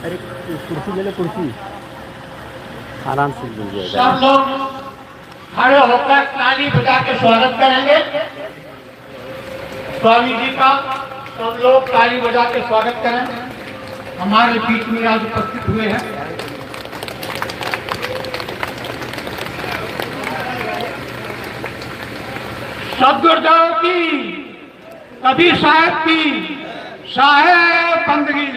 अरे कुर्सी ले लो, कुर्सी आराम से मिल जाएगा। सब लोग खड़े होकर ताली बजा के स्वागत करेंगे स्वामी जी का। सब लोग ताली बजा के स्वागत करें। हमारे बीच में आज उपस्थित हुए हैं सदगुरुदेव की, कबीर साहब की साहेब बंदगी,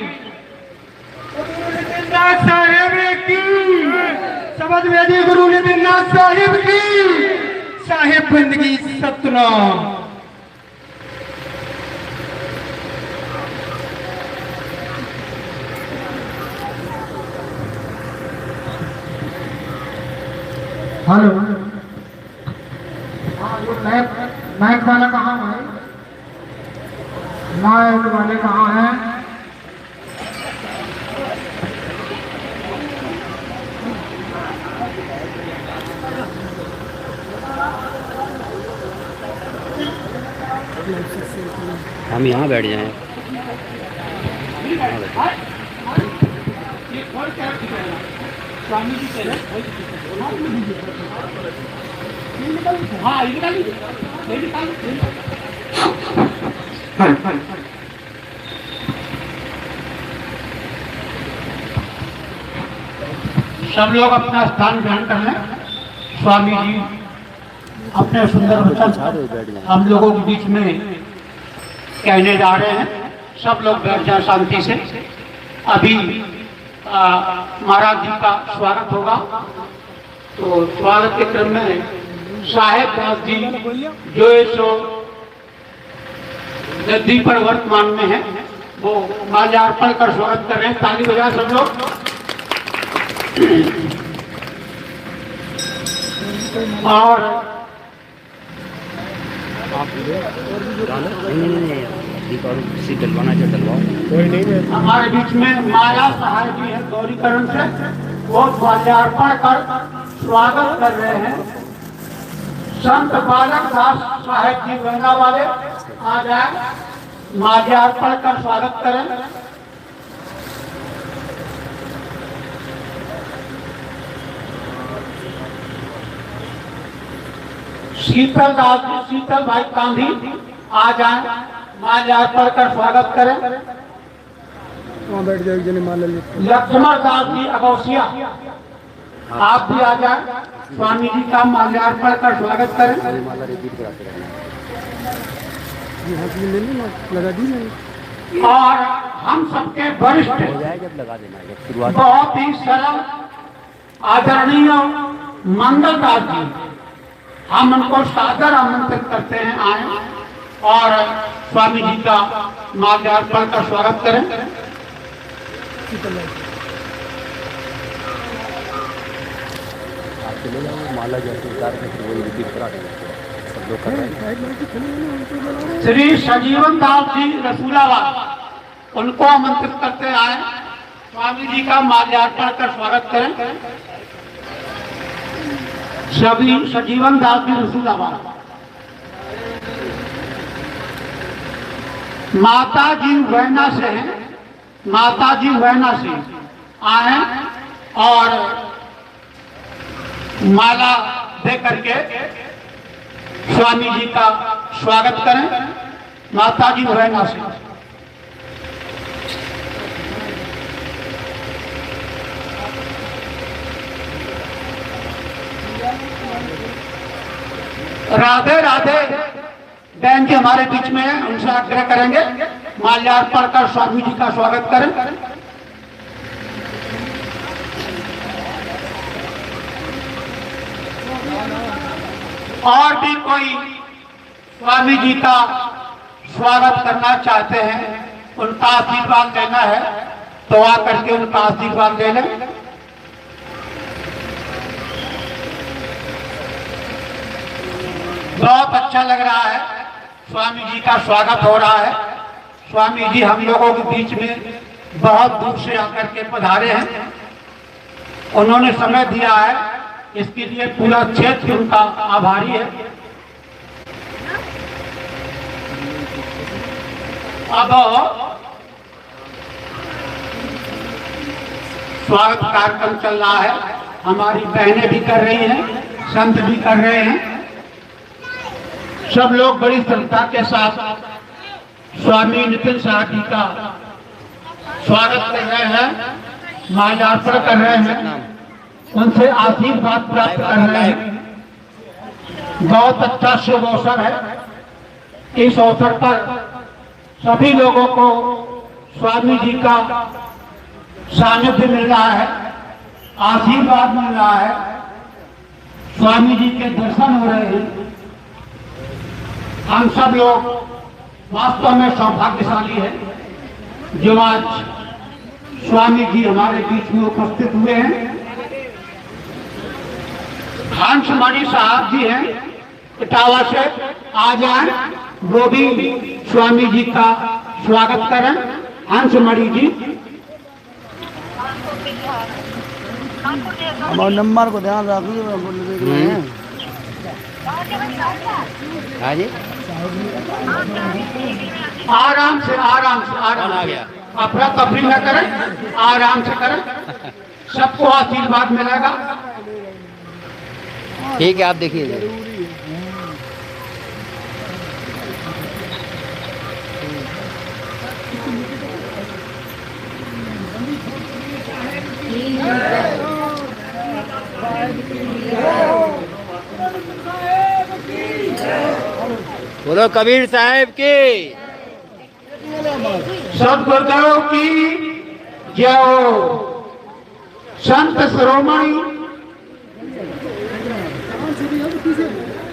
साहेब की शब्द वेदी गुरु नितिननाथ साहिब की साहेब बंदगी सतनाम। हेलो, माइक वाला कहाँ है? माइक वाले कहाँ हैं? हम यहाँ बैठ जाएं। स्वामी जी के सब लोग अपना स्थान ग्रहण कर लें। स्वामी जी अपने सुंदर वचन हम लोगों के बीच में कहने जा रहे हैं। सब लोग बैठ जाए शांति से। अभी महाराज जी का स्वागत होगा, तो स्वागत के क्रम में साहेब दास जी जो सो गद्दी पर वर्तमान में है, वो माल्यार्पण कर स्वागत कर रहे हैं। ताली बजा सब लोग। और हमारे बीच में माया सहाय जी है गौरीकरण से, वो माल्यार्पण कर स्वागत कर रहे हैं। संत बालक दास साहेब जी गंगा वाले आ जाए, माल्यार्पण कर स्वागत करें। शीतल दास जी, शीतल भाई गांधी आ जाए, माल्यार्पण कर स्वागत करें। वहाँ बैठ जाएगी लक्ष्मण दास जी अगौसिया, आप भी आ जाए, स्वामी जी का माल्यार्पण कर स्वागत करें। लगा दी मैंने। और हम सबके वरिष्ठ बहुत ही सरल आदरणीय मंगल दास जी, हम उनको सादर आमंत्रित करते हैं आए और स्वामी जी का माल्यार्पण का स्वागत करें। माला जैसे श्री सजीवन दास जी रसूलाबाद, उनको आमंत्रित करते आए, स्वामी जी का माल्यार्पण कर स्वागत करें। सभी सजीवन दास जी रसूलाबाद। माता जी वैना से हैं, माता जी वैना से आए और माला दे करके स्वामी जी का स्वागत करें। माता जी वैना से। राधे राधे बहन जी हमारे बीच में है, उनसे आग्रह करेंगे माल्यार्पण कर स्वामी जी का स्वागत करें। और भी कोई स्वामी जी का स्वागत करना चाहते हैं, उनका आशीर्वाद लेना है, तो आकर के उनका आशीर्वाद ले लें। बहुत अच्छा लग रहा है, स्वामी जी का स्वागत हो रहा है। स्वामी जी हम लोगों के बीच में बहुत दूर से आकर के पधारे हैं, उन्होंने समय दिया है, इसके लिए पूरा क्षेत्र उनका आभारी है। अब स्वागत कार्यक्रम चल रहा है। हमारी बहनें भी कर रही हैं, संत भी कर रहे हैं। सब लोग बड़ी श्रद्धा के साथ स्वामी नितिन साहब जी का स्वागत कर रहे हैं, माल्यार्पण कर रहे हैं, उनसे आशीर्वाद प्राप्त कर रहे हैं। बहुत अच्छा शुभ अवसर है। इस अवसर पर सभी लोगों को स्वामी जी का सानिध्य मिल रहा है, आशीर्वाद मिल रहा है, स्वामी जी के दर्शन हो रहे हैं। हम सब लोग वास्तव में सौभाग्यशाली हैं जो आज स्वामी जी हमारे बीच में उपस्थित हुए हैं। हंसमणि साहब जी हैं इटावा से, आ जाएं, वो भी स्वामी जी का स्वागत करें। हंसमणि जी, हमारे नंबर को ध्यान रखिए। हाँ जी, आराम से आराम से आराम आ से, गया। अफरा तफरी न करें, आराम से करें, सबको आशीर्वाद मिलेगा। ठीक है, आप देखिए। बोलो कबीर साहब की। सदगुरुदेव की जय हो। संत शिरोमणि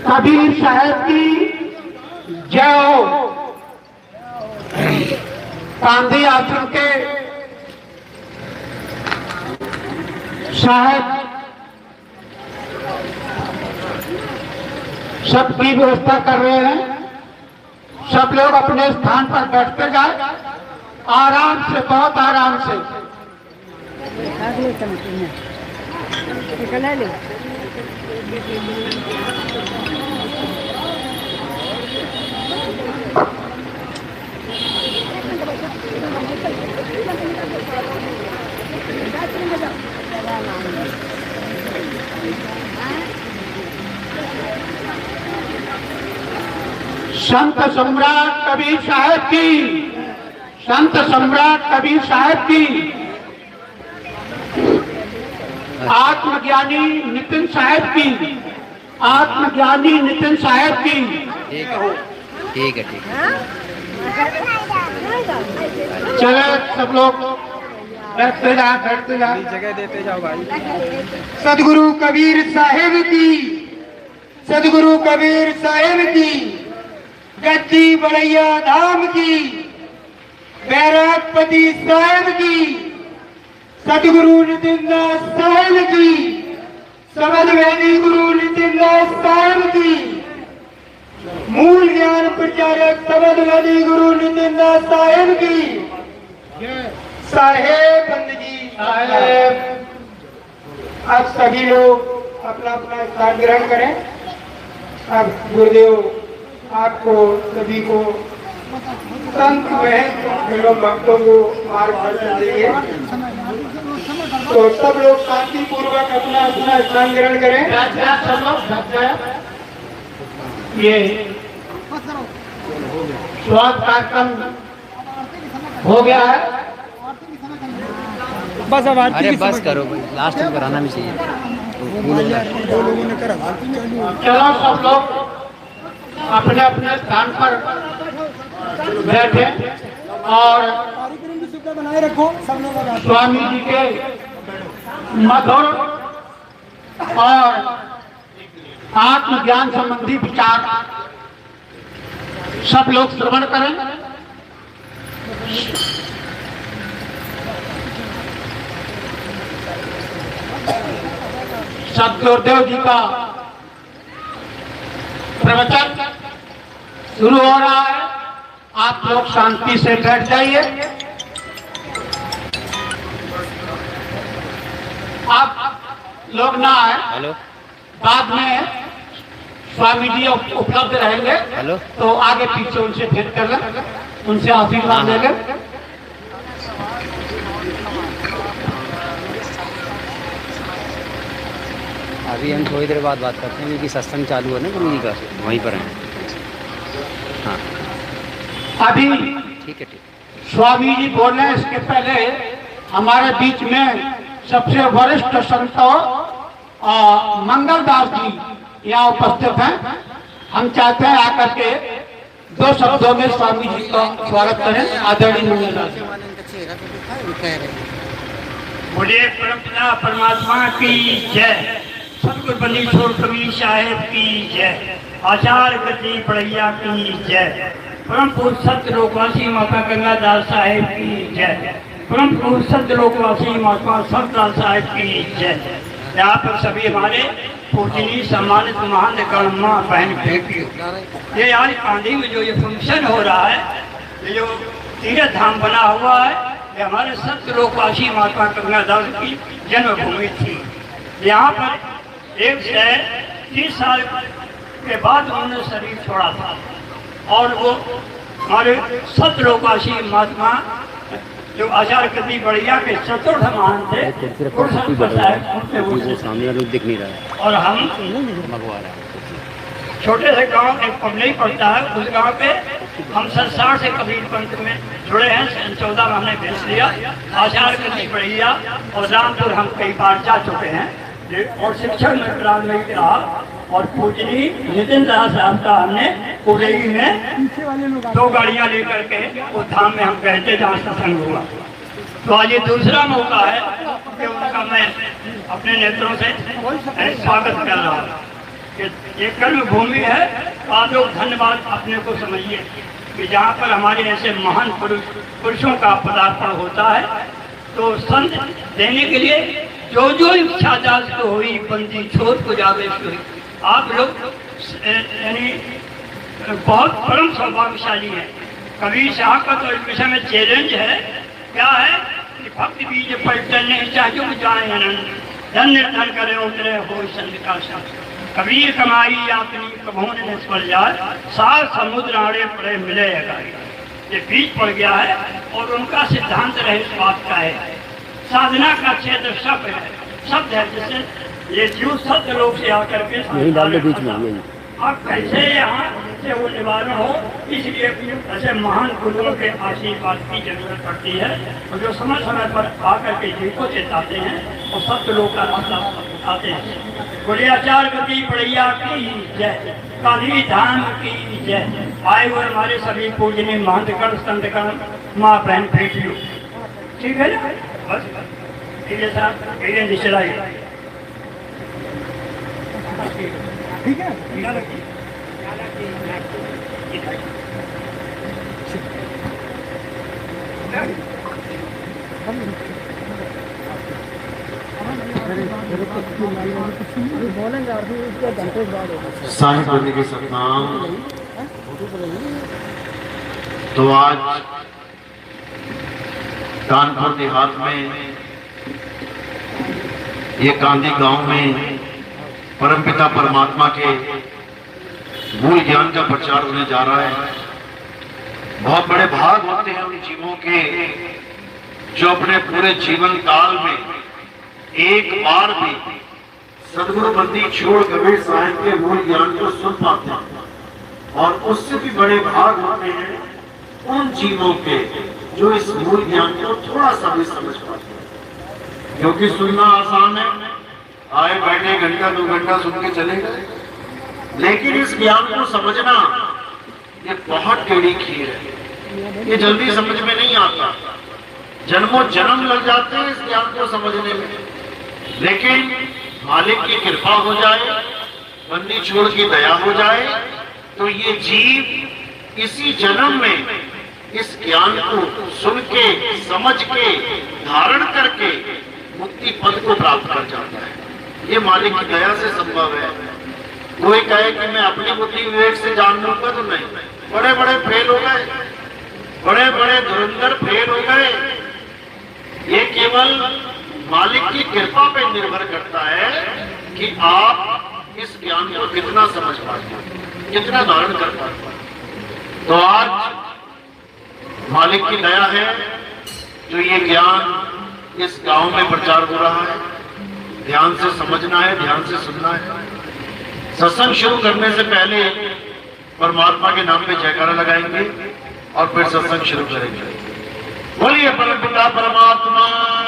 कबीर साहब की जय हो। गांधी आश्रम के साहब सबकी व्यवस्था कर रहे हैं। सब लोग अपने स्थान पर बैठते जाए, आराम से, बहुत आराम से। संत सम्राट कबीर साहब की, संत सम्राट कबीर साहब की, आत्मज्ञानी नितिन साहब की, आत्मज्ञानी नितिन साहब की। ठीक है, ठीक है, ठीक है। चले सब लोग बैठते जाए, बैठते जाए। जगह देते जाओ भाई। सदगुरु कबीर साहिब की, सदगुरु कबीर साहिब की, गद्दी बड़ैया धाम की, बैरागपति साहिब की, सदगुरु नितिनदास साहिब की, समदवैदी गुरु नितिनदास साहिब की, मूल ज्ञान प्रचारक समदवैदी गुरु नितिनदास साहिब की। साहेब बंद जी साहेब। अब सभी लोग अपना अपना स्थान ग्रहण करें। अब गुरुदेव आपको सभी को, संत एवं भक्तों को मार्गदर्शन देंगे। तो सब लोग शांति पूर्वक अपना अपना स्थान ग्रहण करें। ये स्वागत कार्यक्रम हो गया है। बस अब आरती अरे की बस समय। करो भाई, लास्ट में कराना भी चाहिए। दो लोगों ने करा आरती चालू है। चलो सब लोग अपने अपने स्थान पर बैठे और कार्यक्रम की सुविधा बनाए रखो सब लोग। अब आरती। स्वामी जी के मधुर और आत्मज्ञान संबंधी विचार सब लोग श्रवण करें। सदगुरुदेव जी का प्रवचन शुरू हो रहा है। आप लोग शांति से बैठ जाइए। आप लोग ना आए, हेलो, बाद में स्वामी जी उपलब्ध रहेंगे, हेलो। तो आगे पीछे उनसे भेंट कर लें, उनसे आशीर्वाद ले लें। अभी हम थोड़ी देर बाद बात करते हैं क्योंकि सत्संग चालू है ना गुरु जी का, वहीं पर हैं। हाँ अभी ठीक है, ठीक। स्वामी जी बोले, इसके पहले हमारे बीच में सबसे वरिष्ठ संतों मंगलदास जी यहाँ उपस्थित हैं। हम चाहते हैं आकर के 2 शब्दों में स्वामी जी का स्वागत करें। आदरणीय मंगलदास। बोले परमपिता परमात्मा की जय, सतगुरु बंदीछोड़ कबीर साहेब की जय, आचार्य गति पड़ैया की जय, परम पुरुष सत्य लोकवासी माता गंगादास साहेब की जय, परम पुरुष सत्य लोकवासी महात्मा संतलाल साहेब की जय। यहाँ पर सभी हमारे पूजनीय सम्मानित महान गणमा बहन बेटियों, ये आज कांधी में जो ये फंक्शन हो रहा है, ये जो तीर्थ धाम बना हुआ है, ये हमारे सत्य लोकवासी महात्मा गंगादास की जन्मभूमि थी। यहाँ पर 130 साल के बाद उन्होंने शरीर छोड़ा था और वो हमारे सत्य लोकवासी महात्मा जो आचार्य गति बढ़िया के चतुर्थ महान थे, सामने लोग दिख नहीं रहा है और हम भगवा रहा है। छोटे से गांव एक पबली पड़ता है, उस गांव पे हम 60 से कबीर पंथ में जुड़े हैं। 14 में हमने भेज लिया। आचार्य गति बढ़िया और रामपुर हम कई बार जा चुके हैं और शिक्षण में प्रारंभिक रहा और पूजनी नितिन दास साहब का हमने उड़ई में 2 गाड़ियां लेकर के उस धाम में हम गए थे जहाँ सत्संग हुआ। तो आज ये दूसरा मौका है कि उनका मैं अपने नेत्रों से स्वागत कर रहा हूँ कि ये कर्म भूमि है। तो आप लोग धन्यवाद अपने को समझिए कि जहाँ पर हमारे ऐसे महान पुरुषों का पदार्पण होता है तो संत देने के लिए जो इच्छा दास को हुई बंदी छोड़ को जावे हुई। आप लोग यानी बहुत परम सौभाग्यशाली है। कबीर साहब का तो इस विषय में चैलेंज है, क्या है कि भक्त बीज पलटने चाहे जाए आनंद, धन निर्धन करे उतरे हो संत का शब्द। कबीर कमाई अपनी कभोन निष्फल जाए, 7 समुद्र आड़े पड़े मिले अगाई। ये बीज पड़ गया है और उनका सिद्धांत रहे इस बात का है, साधना का क्षेत्र शब्द है, शब्द है जिससे ये जीव सत्य लोग से आकर के यही डाल दो बीच में, यही अब कैसे यहाँ से वो निवारण हो, इसलिए ऐसे महान गुरुओं के आशीर्वाद की जरूरत पड़ती है और जो समय समय पर आकर के जीव को चेताते हैं और सत्य लोग का रास्ता उठाते हैं। बोले आचार्य गति बढ़िया की जय, काली धाम की जय। आए हुए हमारे सभी पूजनीय महंतगण संतगण माँ बहन बेटियों, ठीक है ना? बस ठीक है साहब, धीरे चलाइए। ठीक है। साहिब बनने के सतनाम। तो आज कानपुर देहात में ये कांदी गांव में परमपिता परमात्मा के मूल ज्ञान का प्रचार होने जा रहा है। बहुत बड़े भाग होते हैं उन जीवों के जो अपने पूरे जीवन काल में एक बार भी सदगुरु बंदी छोड़ कबीर साहिब के मूल ज्ञान को सुन पाते हैं। और उससे भी बड़े भाग होते हैं उन जीवों के जो इस मूल ज्ञान को थोड़ा सा भी समझ पाते हैं। क्योंकि सुनना आसान है, आए बैठे घंटा 2 घंटा सुन के चले गए, लेकिन इस ज्ञान को समझना ये बहुत टेढ़ी खीर है। ये जल्दी समझ में नहीं आता, जन्मों जन्म लग जाते हैं इस ज्ञान को समझने में। लेकिन मालिक की कृपा हो जाए, बंदी छोड़ की दया हो जाए, तो ये जीव इसी जन्म में इस ज्ञान को सुन के समझ के धारण करके मुक्ति पद को प्राप्त कर जाता है। ये मालिक की दया से संभव है। कोई कहे कि मैं अपनी बुद्धि विवेक से जान लूंगा, तो नहीं। बड़े बड़े फेल हो गए, बड़े बड़े धुरंधर फेल हो गए। ये केवल मालिक की कृपा पे निर्भर करता है कि आप इस ज्ञान को कितना समझ पाते हैं, कितना धारण कर पाते हैं। तो आज मालिक की दया है जो ये ज्ञान इस गांव में प्रचार हो रहा है। ध्यान से समझना है, ध्यान से सुनना है। सत्संग शुरू करने से पहले परमात्मा के नाम पे जयकारा लगाएंगे और फिर सत्संग शुरू करेंगे। बोलिए परमपिता परमात्मा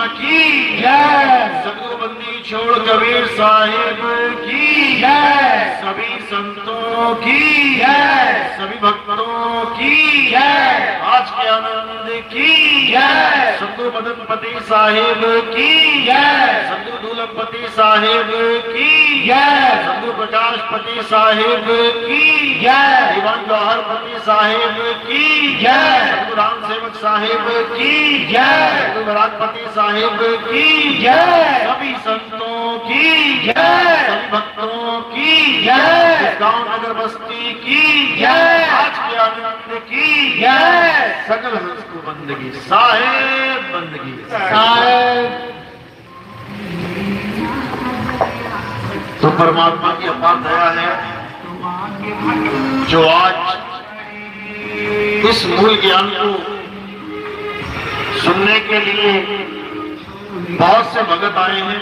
की जय। सदगुरु बंदी छोड़ कबीर साहिब की जय। सभी संतों की जय। सभी भक्तों की जय। आज के आनंद की जय। सदगुरु मदनपति साहिब की जय। सदगुरु दूलमपति साहिब की जय। सदगुरु प्रकाशपति साहिब की जय। दीवान जवाहरपति साहिब की जय। सदगुरु राम सेवक साहिब की जय। सदगुरु बरागपति साहिब की जय। सभी संतों की जय। सभी भक्तों की जय। इस गांव नगर बस्ती की जय। आज के आनंद की जय। सकल हंस को बंदगी साहेब बंदगी साहेब। तो परमात्मा की अपार दया है जो आज इस मूल ज्ञान को सुनने के लिए बहुत से भगत आए हैं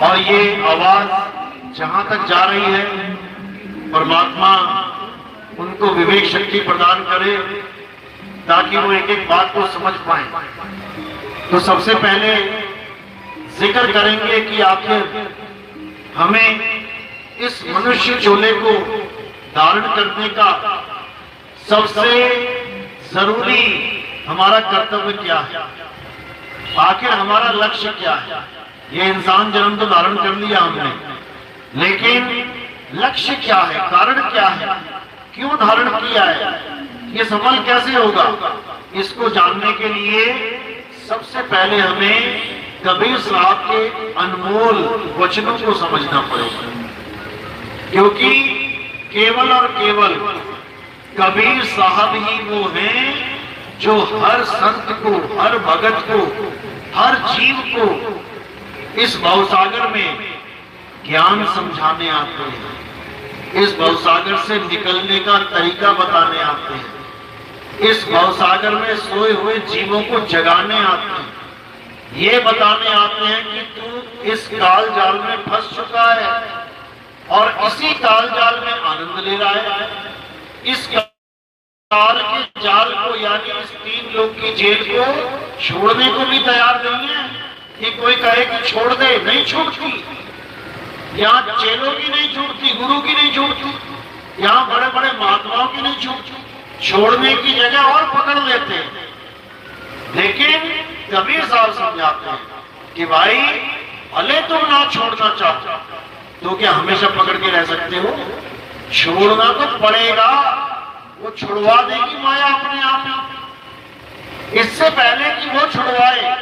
और ये आवाज जहां तक जा रही है परमात्मा उनको विवेक शक्ति प्रदान करे ताकि वो एक एक बात को समझ पाए। तो सबसे पहले जिक्र करेंगे कि आखिर हमें इस मनुष्य चोले को धारण करने का सबसे जरूरी हमारा कर्तव्य क्या है, आखिर हमारा लक्ष्य क्या है। ये इंसान जन्म तो धारण कर लिया हमने, लेकिन लक्ष्य क्या है, कारण क्या है, क्यों धारण किया है, ये सफल कैसे होगा, इसको जानने के लिए सबसे पहले हमें कबीर साहब के अनमोल वचनों को समझना पड़ेगा। क्योंकि केवल और केवल कबीर साहब ही वो हैं जो हर संत को, हर भगत को, हर जीव को इस भवसागर में ज्ञान समझाने आते हैं, इस भवसागर से निकलने का तरीका बताने आते हैं, इस भवसागर में सोए हुए जीवों को जगाने आते हैं, ये बताने आते हैं कि तू इस काल जाल में फंस चुका है और इसी काल जाल में आनंद ले रहा है। इस काल के जाल को यानी इस 3 लोग की जेल को छोड़ने को भी तैयार नहीं है कि कोई कहे कि छोड़ दे, नहीं छूटती। यहाँ चेलों की नहीं छूटती, गुरु की नहीं छूटती, यहाँ बड़े बड़े महात्माओं की नहीं छूटती, छोड़ने की जगह और पकड़ लेते हैं। लेकिन कबीर साहब समझाते हैं कि भाई भले तुम ना छोड़ना चाहो तो क्या हमेशा पकड़ के रह सकते हो, छोड़ना तो पड़ेगा, वो छुड़वा देगी माया अपने आप ही। इससे पहले कि वो छुड़वाए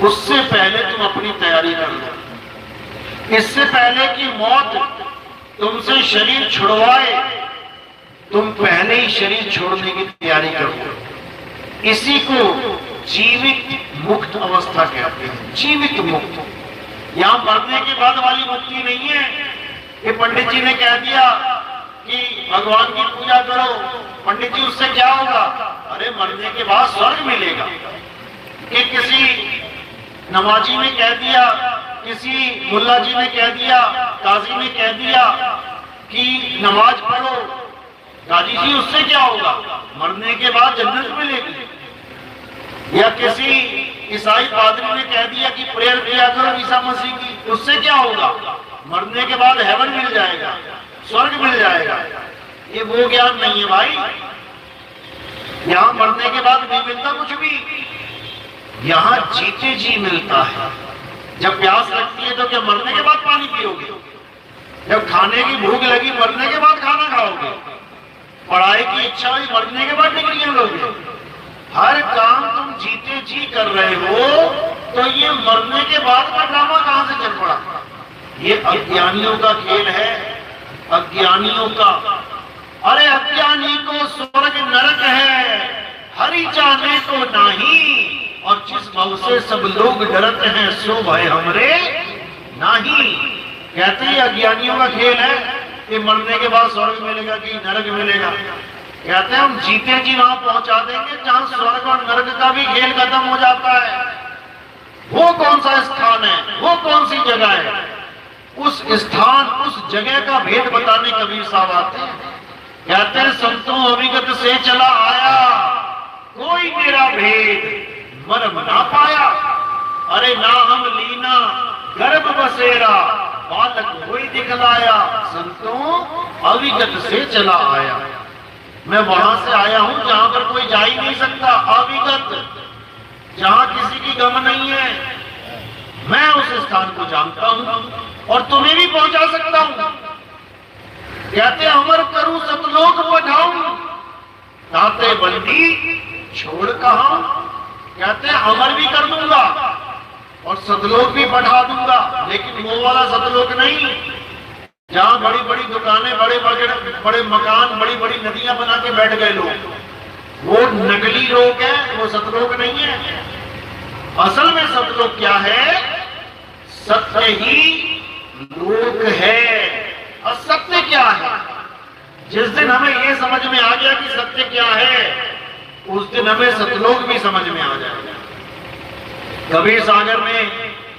उससे पहले तुम अपनी तैयारी कर लो। इससे पहले कि मौत तुमसे शरीर छुड़वाए तुम पहले ही शरीर छोड़ने की तैयारी कर लो। इसी को जीवित मुक्त अवस्था कहते हैं, जीवित मुक्त। यहां मरने के बाद वाली मुक्ति नहीं है कि पंडित जी ने कह दिया कि भगवान की पूजा करो, पंडित जी उससे क्या होगा, अरे मरने के बाद स्वर्ग मिलेगा। कि किसी नमाजी ने कह दिया, किसी मुल्ला जी ने कह दिया, काजी ने कह दिया कि नमाज पढ़ो, काजी जी उससे क्या होगा, मरने के बाद जन्नत मिलेगी। या किसी ईसाई पादरी ने कह दिया कि प्रेयर किया करो ईसा मसीह की, उससे क्या होगा, मरने के बाद हेवन मिल जाएगा, स्वर्ग मिल जाएगा। ये वो ज्ञान नहीं है भाई। यहाँ मरने के बाद नहीं मिलता कुछ भी, यहाँ जीते जी मिलता है। जब प्यास लगती है तो क्या मरने के बाद पानी पियोगे, जब खाने की भूख लगी मरने के बाद खाना खाओगे, पढ़ाई की इच्छा हुई मरने के बाद डिग्रियां लोगे। हर काम तुम जीते जी कर रहे हो तो ये मरने के बाद का ड्रामा कहां से चल पड़ा। ये अज्ञानियों का खेल है, अज्ञानियों का। अरे अज्ञानी को स्वर्ग नरक है, हरि जाने को नहीं, और जिस भव से सब लोग डरते हैं सो भय हमरे नहीं। कहते हैं अज्ञानियों का खेल है कि मरने के बाद स्वर्ग मिलेगा कि नरक मिलेगा। कहते हैं हम जीते जी वहां पहुंचा देंगे जहां स्वर्ग और नरक का भी खेल खत्म हो जाता है। वो कौन सा स्थान है, वो कौन सी जगह है, उस स्थान उस जगह का भेद बताने कबीर साहब आते हैं। कहते हैं संतों अभिगत से चला आया, कोई मेरा भेद मर्म ना पाया। अरे ना हम लीना गर्भ बसेरा, बालक कोई दिखलाया, संतों अविगत से चला आया। मैं वहां से आया हूं जहां पर कोई जा ही नहीं सकता, अविगत, जहां किसी की गम नहीं है। मैं उस स्थान को जानता हूं और तुम्हें भी पहुंचा सकता हूं। कहते अमर करूं सतलोक पठाऊं, ताते बंदी छोड़ कहां। कहते अमर भी कर दूंगा और सतलोक भी पढ़ा दूंगा, लेकिन वो वाला सतलोक नहीं जहां बड़ी बड़ी दुकानें, बड़े बड़े मकान, बड़ी बड़ी नदियां बना के बैठ गए लोग। वो नकली लोक है, वो सतलोक नहीं है। असल में सतलोक क्या है? सत्य ही लोक है। और सत्य क्या है? जिस दिन हमें ये समझ में आ गया कि सत्य क्या है, उस दिन हमें सतलोक भी समझ में आ जाएगा। कबीर सागर में,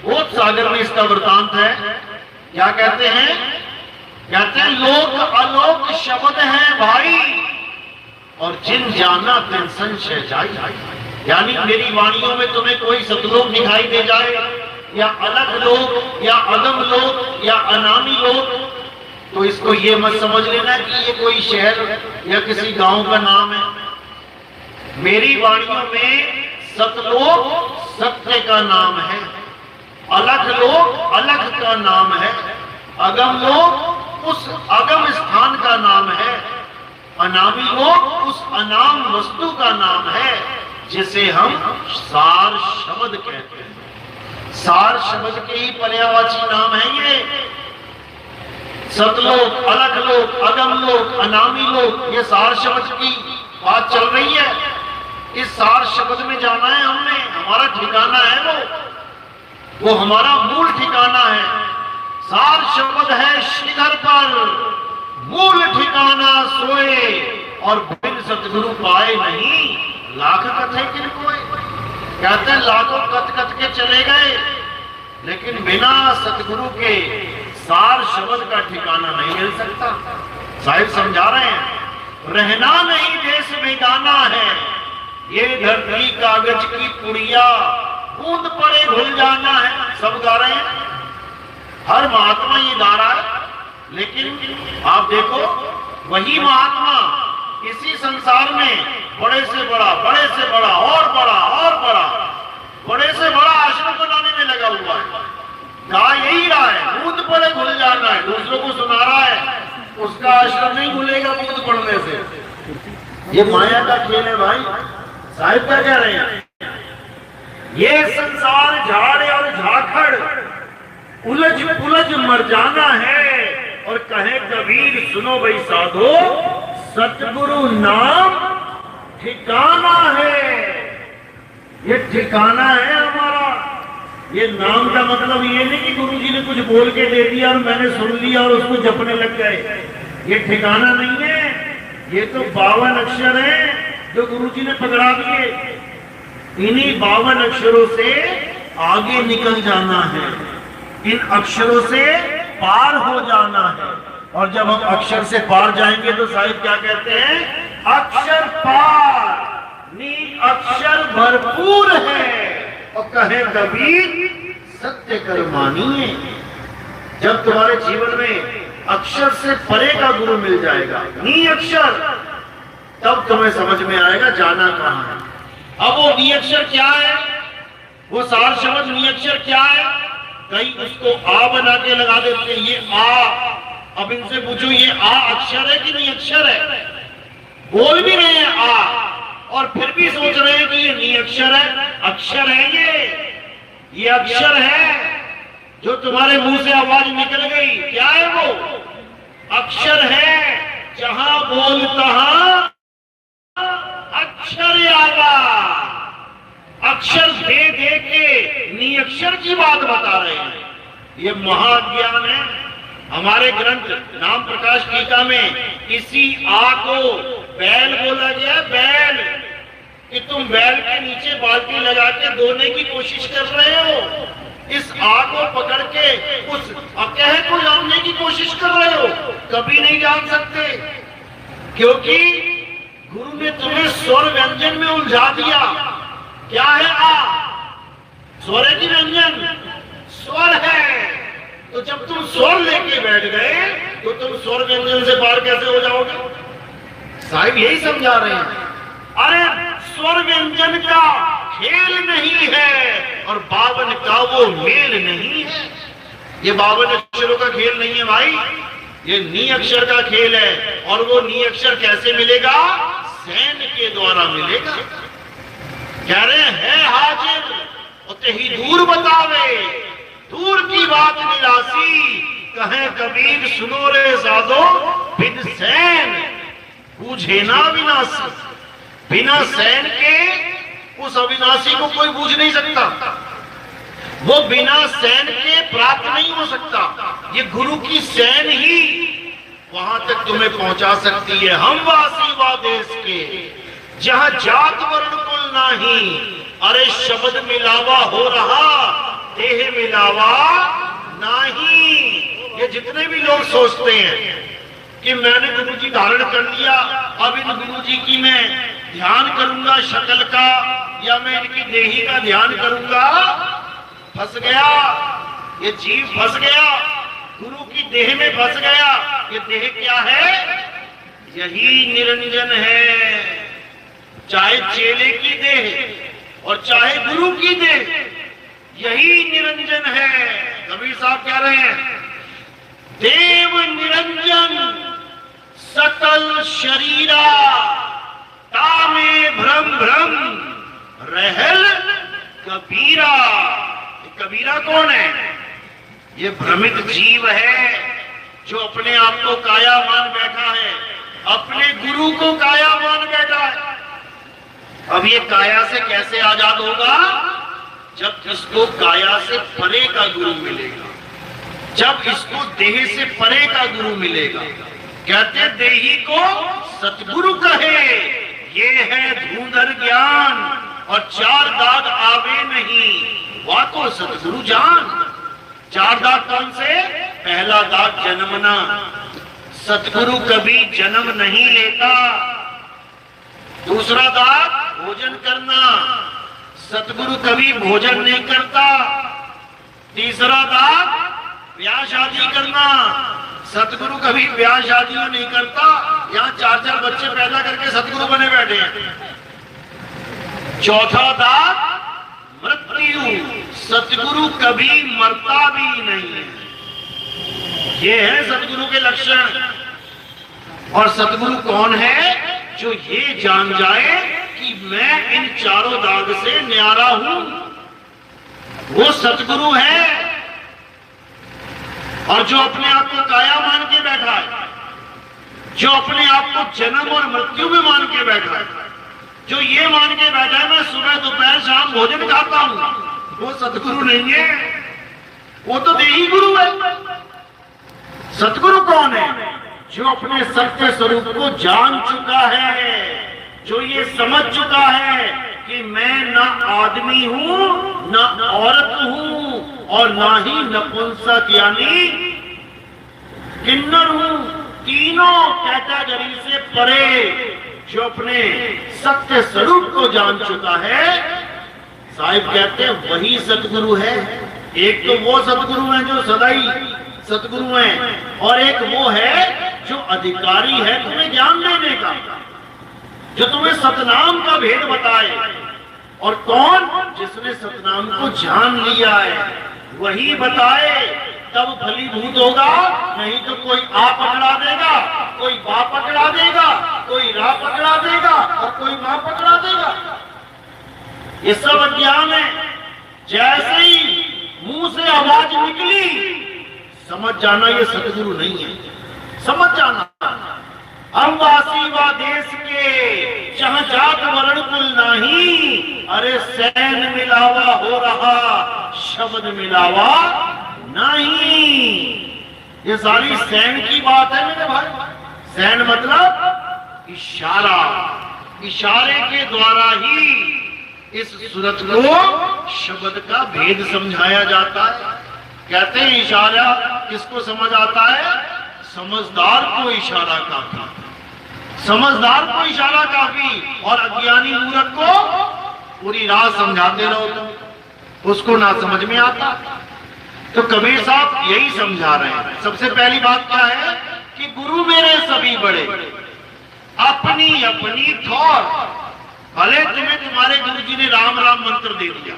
बोध सागर में इसका वृतांत है। क्या कहते हैं? कहते हैं लोक अलोक शब्द है भाई, और जिन जाना तिन संशय जाई। यानी मेरी वाणियों में तुम्हें कोई सतलोक दिखाई दे जाए, या अलग लोक, या अगम लोक, या अनामी लोक, तो इसको ये मत समझ लेना कि ये कोई शहर या किसी गांव का नाम है। मेरी वाणियों में सतलोक सत्य का नाम है, अलग लोक अलग का नाम है, अगम लोक उस अगम स्थान का नाम है, अनामी लोक उस अनाम वस्तु का नाम है, जिसे हम सार शब्द कहते हैं। सार शब्द के ही पर्यायवाची नाम है ये। सतलोक, अलग लोक, अगम लोक, अनामी लोक, ये सार शब्द की बात चल रही है। इस सार शब्द में जाना है हमने, हमारा ठिकाना है वो हमारा मूल ठिकाना है। सार शब्द है शिखर पर, मूल ठिकाना सोए, और बिन सतगुरु पाए नहीं लाख कथे किन कोय। कहते हैं लाखों कथ कथ के चले गए, लेकिन बिना सतगुरु के सार शब्द का ठिकाना नहीं मिल सकता। साहिब समझा रहे हैं, रहना नहीं देश में गाना है, ये धरती कागज की पुड़िया, बूंद पड़े भूल जाना है। सब गा रहे हैं, हर महात्मा ये गा रहा है, लेकिन आप देखो वही महात्मा इसी संसार में बड़े से बड़ा, बड़े से बड़ा, और बड़ा और बड़ा, बड़े से बड़ा आश्रम बनाने में लगा हुआ है। गा यही रहा है, बूंद पड़े भूल जाना है, दूसरों को सुना रहा है, उसका आश्रम नहीं भूलेगा बूंद पड़ने से। ये माया का खेल है भाई। साहिब क्या कह रहे हैं? ये संसार झाड़ और झाखड़, उलझ पुलझ मर जाना है, और कहे कबीर सुनो भाई साधो, सतगुरु नाम ठिकाना है। ये ठिकाना है हमारा। ये नाम का मतलब ये नहीं कि गुरु जी ने कुछ बोल के दे दिया और मैंने सुन लिया और उसको जपने लग गए। ये ठिकाना नहीं है, ये तो 52 अक्षर है जो गुरु जी ने पकड़ा दिए। इन्हीं 52 अक्षरों से आगे निकल जाना है, इन अक्षरों से पार हो जाना है। और जब हम अक्षर से पार जाएंगे तो साहिब क्या कहते हैं? अक्षर पार नी अक्षर भरपूर है, और कहे कबीर सत्य कर मानिए। जब तुम्हारे जीवन में अक्षर से परे का गुरु मिल जाएगा, नी अक्षर, तब तुम्हें समझ में आएगा जाना कहां है। अब वो नी अक्षर क्या है? वो सार शब्द नी अक्षर क्या है? कई उसको आ बना के लगा देते हैं, ये आ। अब इनसे पूछो ये आ अक्षर है कि नहीं अक्षर है? बोल भी रहे हैं आ, और फिर भी सोच रहे हैं कि ये नी अक्षर है। अक्षर है ये अक्षर है जो तुम्हारे मुंह से आवाज निकल गई। क्या है वो? अक्षर है, जहां बोल तहां अक्षर आगा। अक्षर दे दे के नी अक्षर की बात बता रहे हैं। ये महाज्ञान है। हमारे ग्रंथ नाम प्रकाश टीका में इसी आ को बैल बोला गया। बैल, कि तुम बैल के नीचे बाल्टी लगा के धोने की कोशिश कर रहे हो, इस आग को पकड़ के उस अकह को जानने की कोशिश कर रहे हो, कभी नहीं जान सकते, क्योंकि गुरु ने तुम्हें स्वर व्यंजन में उलझा दिया। क्या है आ? स्वर की व्यंजन स्वर है। तो जब तुम स्वर लेके बैठ गए तो तुम स्वर व्यंजन से पार कैसे हो जाओगे? साहिब यही समझा रहे हैं। अरे स्वर व्यंजन का खेल नहीं है और 52 का वो मेल नहीं है। ये 52 अक्षरों का खेल नहीं है भाई, ये नी अक्षर का खेल है। और वो नी अक्षर कैसे मिलेगा? सैन के द्वारा मिलेगा। कह रहे हैं हाजिर उते ही दूर बतावे, दूर की बात निरासी, कहे कबीर सुनो रे साधो बिन सैन बूझे ना विनाशी। बिना सैन के उस अविनाशी को कोई बूझ नहीं सकता, वो बिना सैन के प्राप्त नहीं हो सकता। ये गुरु की सैन ही वहां तक तुम्हें पहुंचा सकती है। हम वासी वा देश के जहां जात वर्ण कुल नहीं, अरे शब्द मिलावा हो रहा देह मिलावा नहीं। ये जितने भी लोग सोचते हैं कि मैंने गुरु जी धारण कर लिया, अब इन गुरु जी की मैं ध्यान करूंगा शक्ल का या मैं इनकी देही का ध्यान करूंगा, फंस गया। ये जीव फंस गया, गुरु की देह में फंस गया। ये देह क्या है? यही निरंजन है। चाहे चेले की देह और चाहे गुरु की देह, यही निरंजन है। कबीर साहब कह रहे हैं देव निरंजन सकल शरीरा, तामे भ्रम भ्रम रहल कबीरा। कबीरा कौन है? ये भ्रमित जीव है जो अपने आप को काया मान बैठा है, अपने गुरु को काया मान बैठा है। अब ये काया से कैसे आजाद होगा? जब इसको काया से परे का गुरु मिलेगा, जब इसको देह से परे का गुरु मिलेगा। कहते देही को सतगुरु कहे, ये है धूंधर ज्ञान और 4 दाग आवे नहीं, वह को सतगुरु जान। 4 दाग कौन से? पहला दाग जन्मना, सतगुरु कभी जन्म नहीं लेता। दूसरा दाग भोजन करना, सतगुरु कभी भोजन नहीं करता। तीसरा दाग ब्याह शादी करना, सतगुरु कभी ब्याह शादी नहीं करता। यहाँ 4-4 बच्चे पैदा करके सतगुरु बने बैठे हैं। चौथा दाग मृत्यु, सतगुरु कभी मरता भी नहीं है। ये है सतगुरु के लक्षण। और सतगुरु कौन है? जो ये जान जाए कि मैं इन 4 दाग से न्यारा हूं, वो सतगुरु है। और जो अपने आप को काया मान के बैठा है, जो अपने आप को जन्म और मृत्यु में मान के बैठा है, जो ये मान के बैठा है मैं सुबह दोपहर शाम भोजन खाता हूं, वो सतगुरु नहीं है, वो तो देही गुरु है। सतगुरु कौन है? जो अपने सत्य स्वरूप को जान चुका है, जो ये समझ चुका है कि मैं ना आदमी हूं, ना औरत हूं और ना ही नपुंसक यानी किन्नर हूं। तीनों कैटेगरी से परे जो अपने सत्य स्वरूप को जान चुका है, साहिब कहते हैं वही सतगुरु है। एक तो वो सतगुरु है जो सदाई सतगुरु है, और एक वो है जो अधिकारी है तुम्हें ज्ञान देने का, जो तुम्हें सतनाम का भेद बताए। और कौन? जिसने सतनाम को जान लिया है वही बताए, तब फलीभूत होगा। नहीं तो कोई आ पकड़ा देगा, कोई बा पकड़ा देगा, कोई रा पकड़ा देगा और कोई मां पकड़ा देगा। ये सब अज्ञान है। जैसे ही मुंह से आवाज निकली समझ जाना ये सतगुरु नहीं है, समझ जाना। हम वासी वा देश के जहां जात वर्ण कुल नहीं, अरे सैन मिलावा हो रहा शब्द मिलावा नहीं। ये सारी सैन की बात है मेरे भाई। सैन मतलब इशारा, इशारे के द्वारा ही इस सूरत को शब्द का भेद समझाया जाता है। कहते हैं इशारा किसको समझ आता है? समझदार को इशारा काफी, समझदार को इशारा काफी, और अज्ञानी मूर्ख को पूरी रात समझाते रहो तो उसको ना समझ में आता। तो कबीर साहब यही समझा रहे हैं। सबसे पहली बात क्या है कि गुरु मेरे सभी बड़े, अपनी अपनी ठौर। भले तुम्हें तुम्हारे गुरुजी ने राम राम मंत्र दे दिया,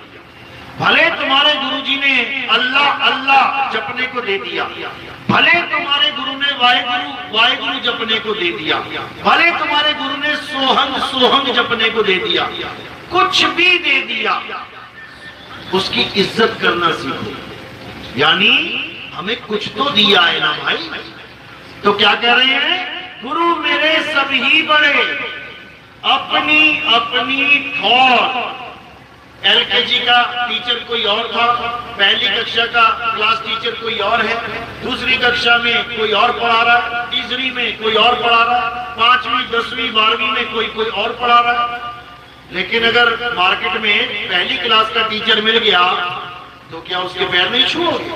भले तुम्हारे गुरुजी ने अल्लाह अल्लाह जपने को दे दिया, भले तुम्हारे गुरु ने वाहेगुरु वाहेगुरु जपने को दे दिया, भले तुम्हारे गुरु ने सोहंग सोहंग जपने को दे दिया, कुछ भी दे दिया, उसकी इज्जत करना सीखो। यानी हमें कुछ तो दिया है ना भाई। तो क्या कह रहे हैं? गुरु मेरे सभी बड़े, अपनी अपनी ठौर। एलकेजी का टीचर कोई और था, पहली कक्षा का क्लास टीचर कोई और है, दूसरी कक्षा में कोई और पढ़ा रहा है, तीसरी में कोई और पढ़ा रहा है, 5वीं 10वीं 12वीं में कोई और पढ़ा रहा है। लेकिन अगर मार्केट में पहली क्लास का टीचर मिल गया तो क्या उसके पैर नहीं छूओगे?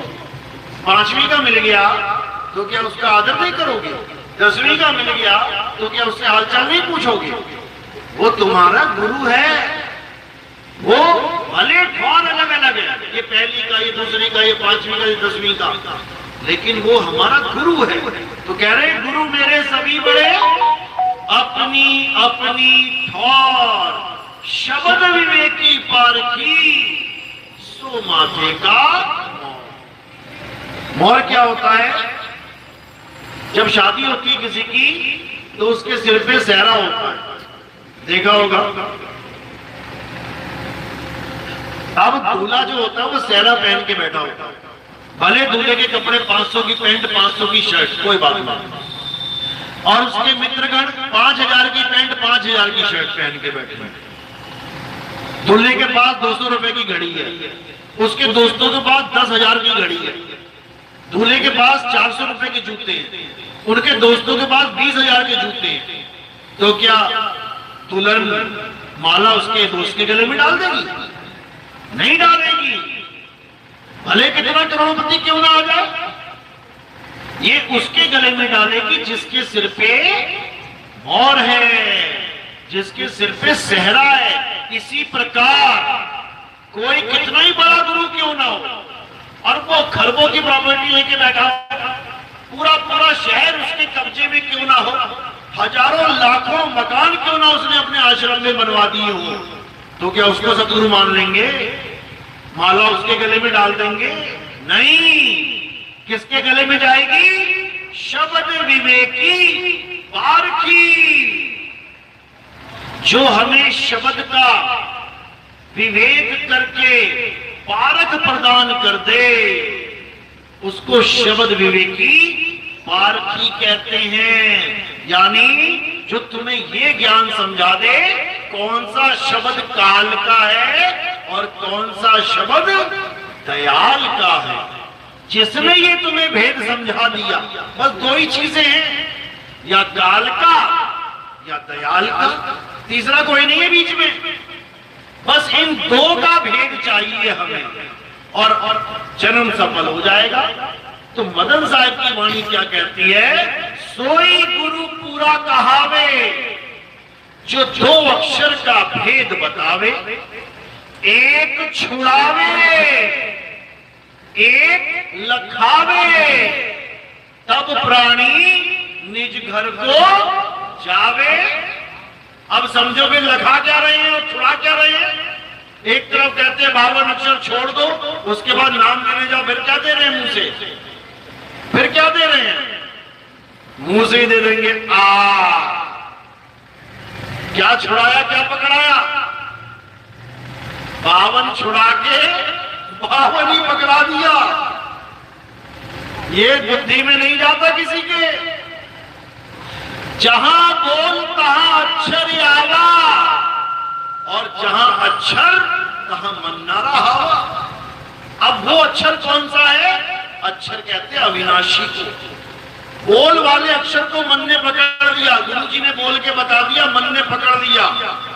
5वीं का मिल गया तो क्या उसका आदर नहीं करोगे? 10वीं का मिल गया तो क्या उससे हालचाल नहीं पूछोगे? वो तुम्हारा गुरु है। वो भले ठौर अलग अलग है, ये पहली का, ये दूसरी का, ये 5वीं का, ये 10वीं का, लेकिन वो हमारा गुरु है। तो कह रहे हैं गुरु मेरे सभी बड़े, अपनी अपनी ठौर। शब्द विवेकी पारखी, सो माथे का मोर। क्या होता है? जब शादी होती है किसी की तो उसके सिर पे सेहरा होता है, देखा होगा। अब दूल्हा जो होता है वो सेहरा पहन के बैठा होता है। भले दूल्हे के कपड़े 500 की पैंट 500 की शर्ट, कोई बात नहीं, और उसके मित्रगण 5000 की पैंट 5000 की शर्ट पहन के बैठे हैं। दूल्हे के पास 200 रुपए की घड़ी है, उसके दोस्तों के पास 10,000 की घड़ी है। दूल्हे के पास 400 रुपए के जूते हैं, उनके दोस्तों के पास 20,000 के जूते हैं। तो क्या दुल्हन माला उसके दोस्त के गले में डाल देगी? नहीं डालेगी, भले कितना करोड़पति क्यों ना आ जाए। ये उसके गले में डालेगी जिसके सिर पे मोर है, जिसके सिर पे सेहरा है। इसी प्रकार कोई कितना ही बड़ा गुरु क्यों ना हो, अरबों खरबों की प्रॉपर्टी लेके बैठा, पूरा पूरा शहर उसके कब्जे में क्यों ना हो, हजारों लाखों मकान क्यों ना उसने अपने आश्रम में बनवा दिए हो, तो क्या उसको सतगुरु मान लेंगे? माला उसके गले में डाल देंगे? नहीं। किसके गले में जाएगी? शब्द विवेकी पारखी, जो हमें शब्द का विवेक करके पारख प्रदान कर दे, उसको शब्द विवेकी पारखी कहते हैं। यानी जो तुम्हें ये ज्ञान समझा दे कौन सा शब्द काल का है और कौन सा शब्द दयाल का है। जिसने ये तुम्हें भेद समझा दिया, बस दो ही चीजें हैं, या काल का या दयाल का, तीसरा कोई नहीं है बीच में। बस इन दो का भेद चाहिए हमें, और जन्म सफल हो जाएगा। तो मदन साहब की वाणी क्या कहती है? सोई गुरु पूरा कहावे, जो दो अक्षर का भेद बतावे, एक छुड़ावे एक लखावे, तब प्राणी निज घर को जावे। अब समझो कि लखा क्या रहे हैं और छुड़ा क्या रहे हैं। एक तरफ कहते हैं 52 अक्षर छोड़ दो, उसके बाद नाम लेने जाओ, फिर क्या दे रहे हैं मुंह से? फिर क्या दे रहे हैं? मुंह से ही दे देंगे आ। क्या छुड़ाया, क्या पकड़ाया? 52 छुड़ा के 52 ही पकड़ा दिया। ये बुद्धि में नहीं जाता किसी के। जहां बोल तहां अक्षर आवा, और जहां अक्षर तहां मन्नारा हवा। अब वो अक्षर कौन सा है? अक्षर कहते हैं अविनाशी को। बोल वाले अक्षर को मन ने पकड़ लिया, गुरु जी ने बोल के बता दिया, मन ने पकड़ लिया।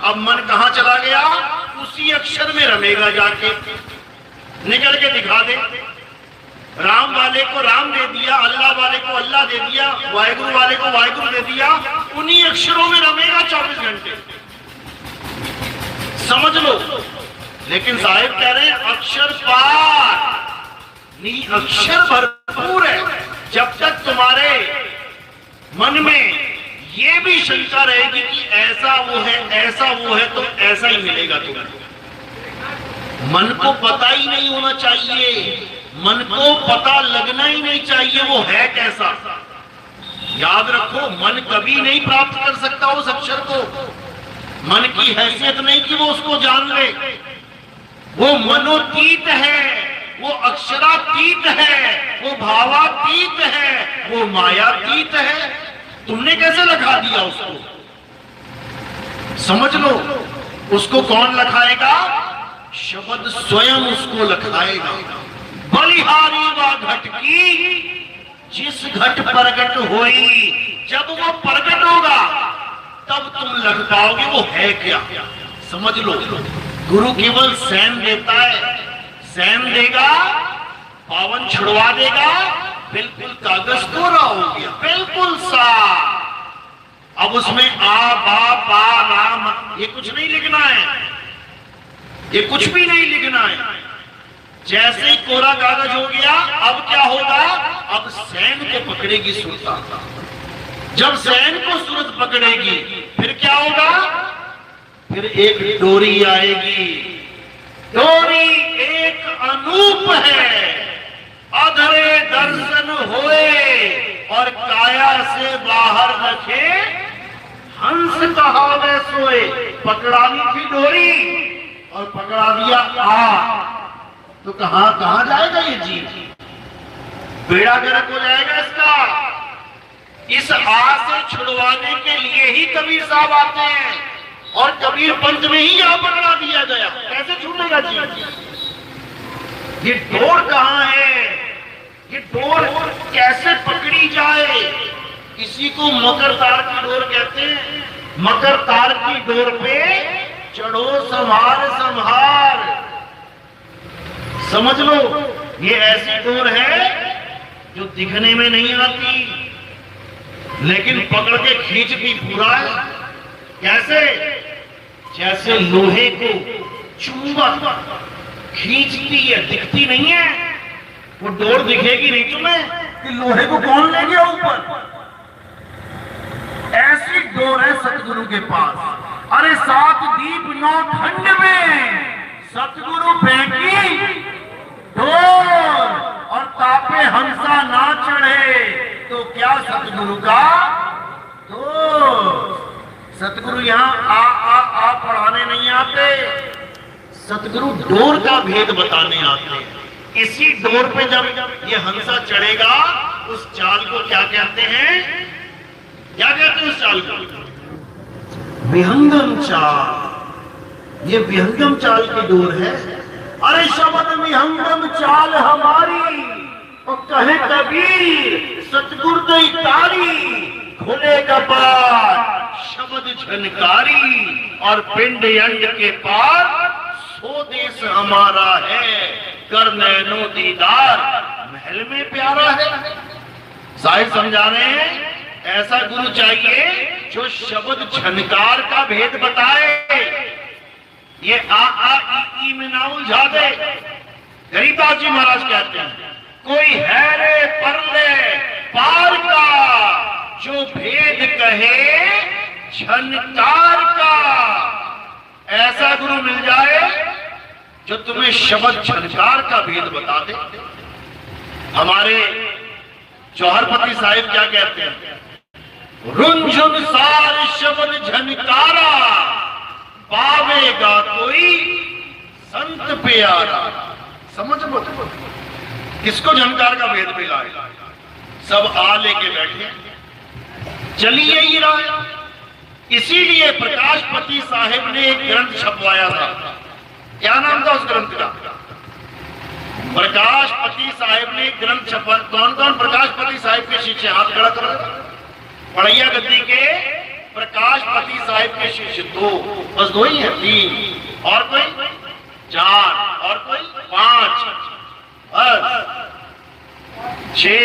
अब मन कहां चला गया? उसी अक्षर में रमेगा जाके, निकल के दिखा दे। राम वाले को राम दे दिया, अल्लाह वाले को अल्लाह दे दिया, वाहिगुरु वाले को वाहिगुरु दे दिया, उन्हीं अक्षरों में रमेगा 24 घंटे। समझ लो। लेकिन साहिब कह रहे हैं अक्षर पार नहीं, अक्षर भरपूर है। जब तक तुम्हारे मन में ये भी शंका रहेगी कि ऐसा वो है, ऐसा वो है, तो ऐसा ही मिलेगा तुम्हें। मन को पता ही नहीं होना चाहिए, मन को पता लगना ही नहीं चाहिए वो है कैसा। याद रखो, मन कभी नहीं प्राप्त कर सकता उस अक्षर को। मन की हैसियत नहीं कि वो उसको जान ले। वो मनोतीत है, वो अक्षरातीत है, वो भावातीत है, वो मायातीत है। तुमने कैसे लखा दिया उसको? समझ लो, उसको कौन लखाएगा? शब्द स्वयं उसको लखाएगा। बलिहारी व घट की जिस घट प्रगट होई, जब वो प्रगट होगा तब तुम लग पाओगे वो है क्या। समझ लो, गुरु केवल सैन देता है, सैन देगा, पावन छुड़वा देगा, बिल्कुल कागज कोरा हो गया, बिल्कुल साफ। अब उसमें आ बा पा राम ये कुछ नहीं लिखना है, ये कुछ भी नहीं लिखना है। जैसे ही कोरा कागज हो गया, अब क्या होगा? अब सैन को पकड़ेगी सुरता। जब सैन को सूरत पकड़ेगी फिर क्या होगा? फिर एक डोरी आएगी। डोरी एक अनूप है, अधरे दर्शन होए और काया से बाहर रखे हंस कहावे सोए। पकड़ानी थी डोरी और पकड़ा दिया आ, तो कहां जाएगा ये जीव? बेड़ा गर्क हो जाएगा इसका। इस आ से छुड़वाने के लिए ही कबीर साहब आते हैं और कबीर पंथ में ही यहां पकड़ा दिया गया। कैसे छूटेगा जीव? ये डोर कहां है? ये डोर कैसे पकड़ी जाए? इसी को मकर तार की डोर कहते हैं। मकर तार की डोर पे चढ़ो संभार संभार। समझ लो, ये ऐसी डोर है जो दिखने में नहीं आती लेकिन पकड़ के खींचती पूरा है। कैसे? जैसे लोहे को चुंबक खींचती है, दिखती नहीं है। वो डोर दिखेगी नहीं तुम्हें कि लोहे को कौन ले गया ऊपर। ऐसी डोर है सतगुरु के पास। अरे 7 दीप 9 खंड में सतगुरु फेंकी डोर और तापे हंसा ना चढ़े तो क्या सतगुरु का डोर। सतगुरु यहाँ आ पढ़ाने नहीं आते, सतगुरु डोर का भेद बताने आते हैं। इसी डोर पे जब ये हंसा चढ़ेगा, उस चाल को क्या कहते हैं? क्या कहते हैं उस चाल को? विहंगम चाल। ये विहंगम चाल की डोर है। अरे शब्द विहंगम चाल हमारी, और कहे कबीर सतगुरु दई तारी। खुले कपाट शब्द झनकारी और पिंड अंड के पार सो देश हमारा है। कर नैनो दीदार महल में प्यारा है। साहिब समझा रहे हैं, ऐसा गुरु चाहिए जो शब्द झनकार का भेद बताए। ये आ ई में ना उलझा दे। गरीबदास जी महाराज कहते हैं, कोई है रे परले पार का जो भेद कहे झनकार का। ऐसा गुरु मिल जाए जो तुम्हें शब्द झनकार का भेद बता दे। हमारे जौहरपति साहिब क्या कहते हैं? रुंझुन सार शब्द झनकारा, पावेगा कोई संत प्यारा। समझ लो, किसको झनकार का भेद मिला है? सब आ लेके बैठे, चलिए ही रहा। इसीलिए प्रकाशपति साहिब ने एक ग्रंथ छपवाया था। क्या नाम था उस ग्रंथ का? प्रकाशपति साहिब ने ग्रंथ छपा। कौन कौन प्रकाशपति साहिब के शिष्य? हाथ खड़ा करो। पड़ैया गद्दी के प्रकाशपति साहिब के शिष्य 2, बस 2 ही है। 3 और कोई 4 और कोई 5 बस 6।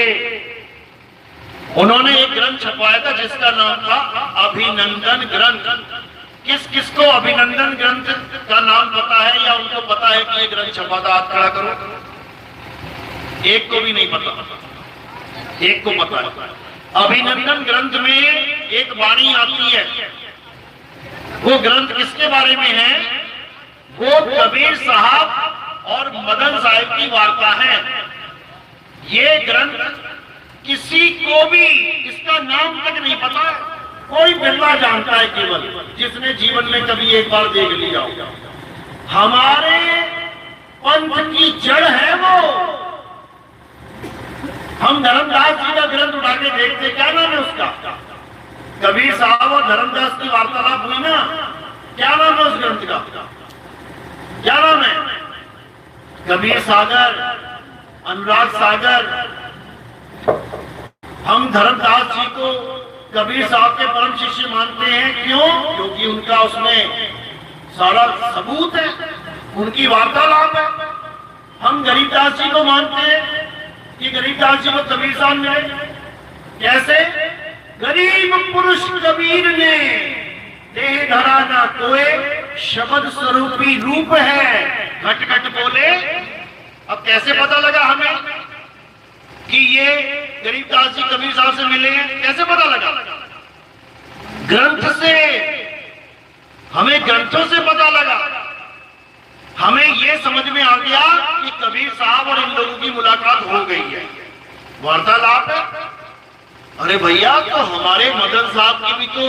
उन्होंने एक ग्रंथ छपवाया था जिसका नाम था अभिनंदन ग्रंथ। किस किस को अभिनंदन ग्रंथ का नाम पता है या उनको पता है कि ये ग्रंथ छपा था? हाथ खड़ा करो। एक को भी नहीं पता, एक को पता है। अभिनंदन ग्रंथ में एक वाणी आती है। वो ग्रंथ किसके बारे में है? वो कबीर साहब और मदन साहिब की वार्ता है। ये ग्रंथ किसी को भी इसका नाम तक नहीं पता है, कोई बिरला जानता है, केवल जिसने जीवन में कभी एक बार देख लिया हो। हमारे पंथ की जड़ है वो। हम धर्मदास जी का ग्रंथ उठा के देखते, क्या नाम है उसका? कबीर साहब और धर्मदास की वार्तालाप हुई ना, क्या नाम है उस ग्रंथ का? क्या नाम है? कबीर सागर, अनुराग सागर। हम धर्मदास जी को कबीर साहब के परम शिष्य मानते हैं। क्यों? क्योंकि उनका उसमें सारा सबूत है, उनकी वार्तालाप है। हम गरीबदास जी को मानते हैं कि गरीबदास जी को कबीर साहब मिले। कैसे? गरीब पुरुष कबीर ने देह धरा ना कोई, शब्द स्वरूपी रूप है, घट घट बोले। अब कैसे पता लगा हमें कि ये गरीबदास जी कबीर साहब से मिले हैं? कैसे पता लगा? ग्रंथ से, हमें ग्रंथों से पता लगा। हमें ये समझ में आ गया कि कबीर साहब और इन लोगों की मुलाकात हो गई है, वार्तालाप है। अरे भैया, तो हमारे मदन साहब की भी तो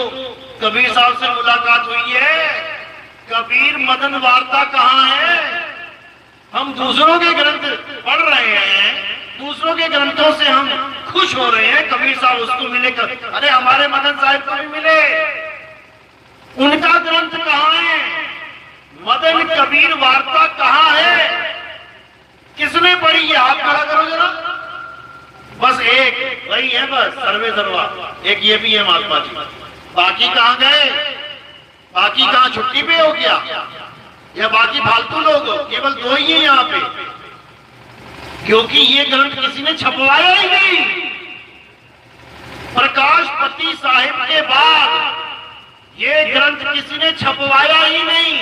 कबीर साहब से मुलाकात हुई है। कबीर मदन वार्ता कहाँ है? हम दूसरों के ग्रंथ पढ़ रहे हैं, दूसरों के ग्रंथों से हम खुश हो रहे हैं। कबीर साहब उसको मिले, अरे हमारे मदन साहब को भी मिले। उनका ग्रंथ कहाँ है? मदन कबीर वार्ता कहाँ है? किसने पढ़ी है? आप खड़ा करो जरा। बस एक वही है, बस सर्वे सर्वा एक ये भी है महात्मा जी। बाकी कहाँ गए? बाकी कहाँ छुट्टी पे हो गया या बाकी फालतू लोग? केवल 2 ही है यहाँ पे, क्योंकि ये ग्रंथ किसी ने छपवाया ही नहीं। प्रकाशपति साहिब के बाद ये ग्रंथ किसी ने छपवाया ही नहीं।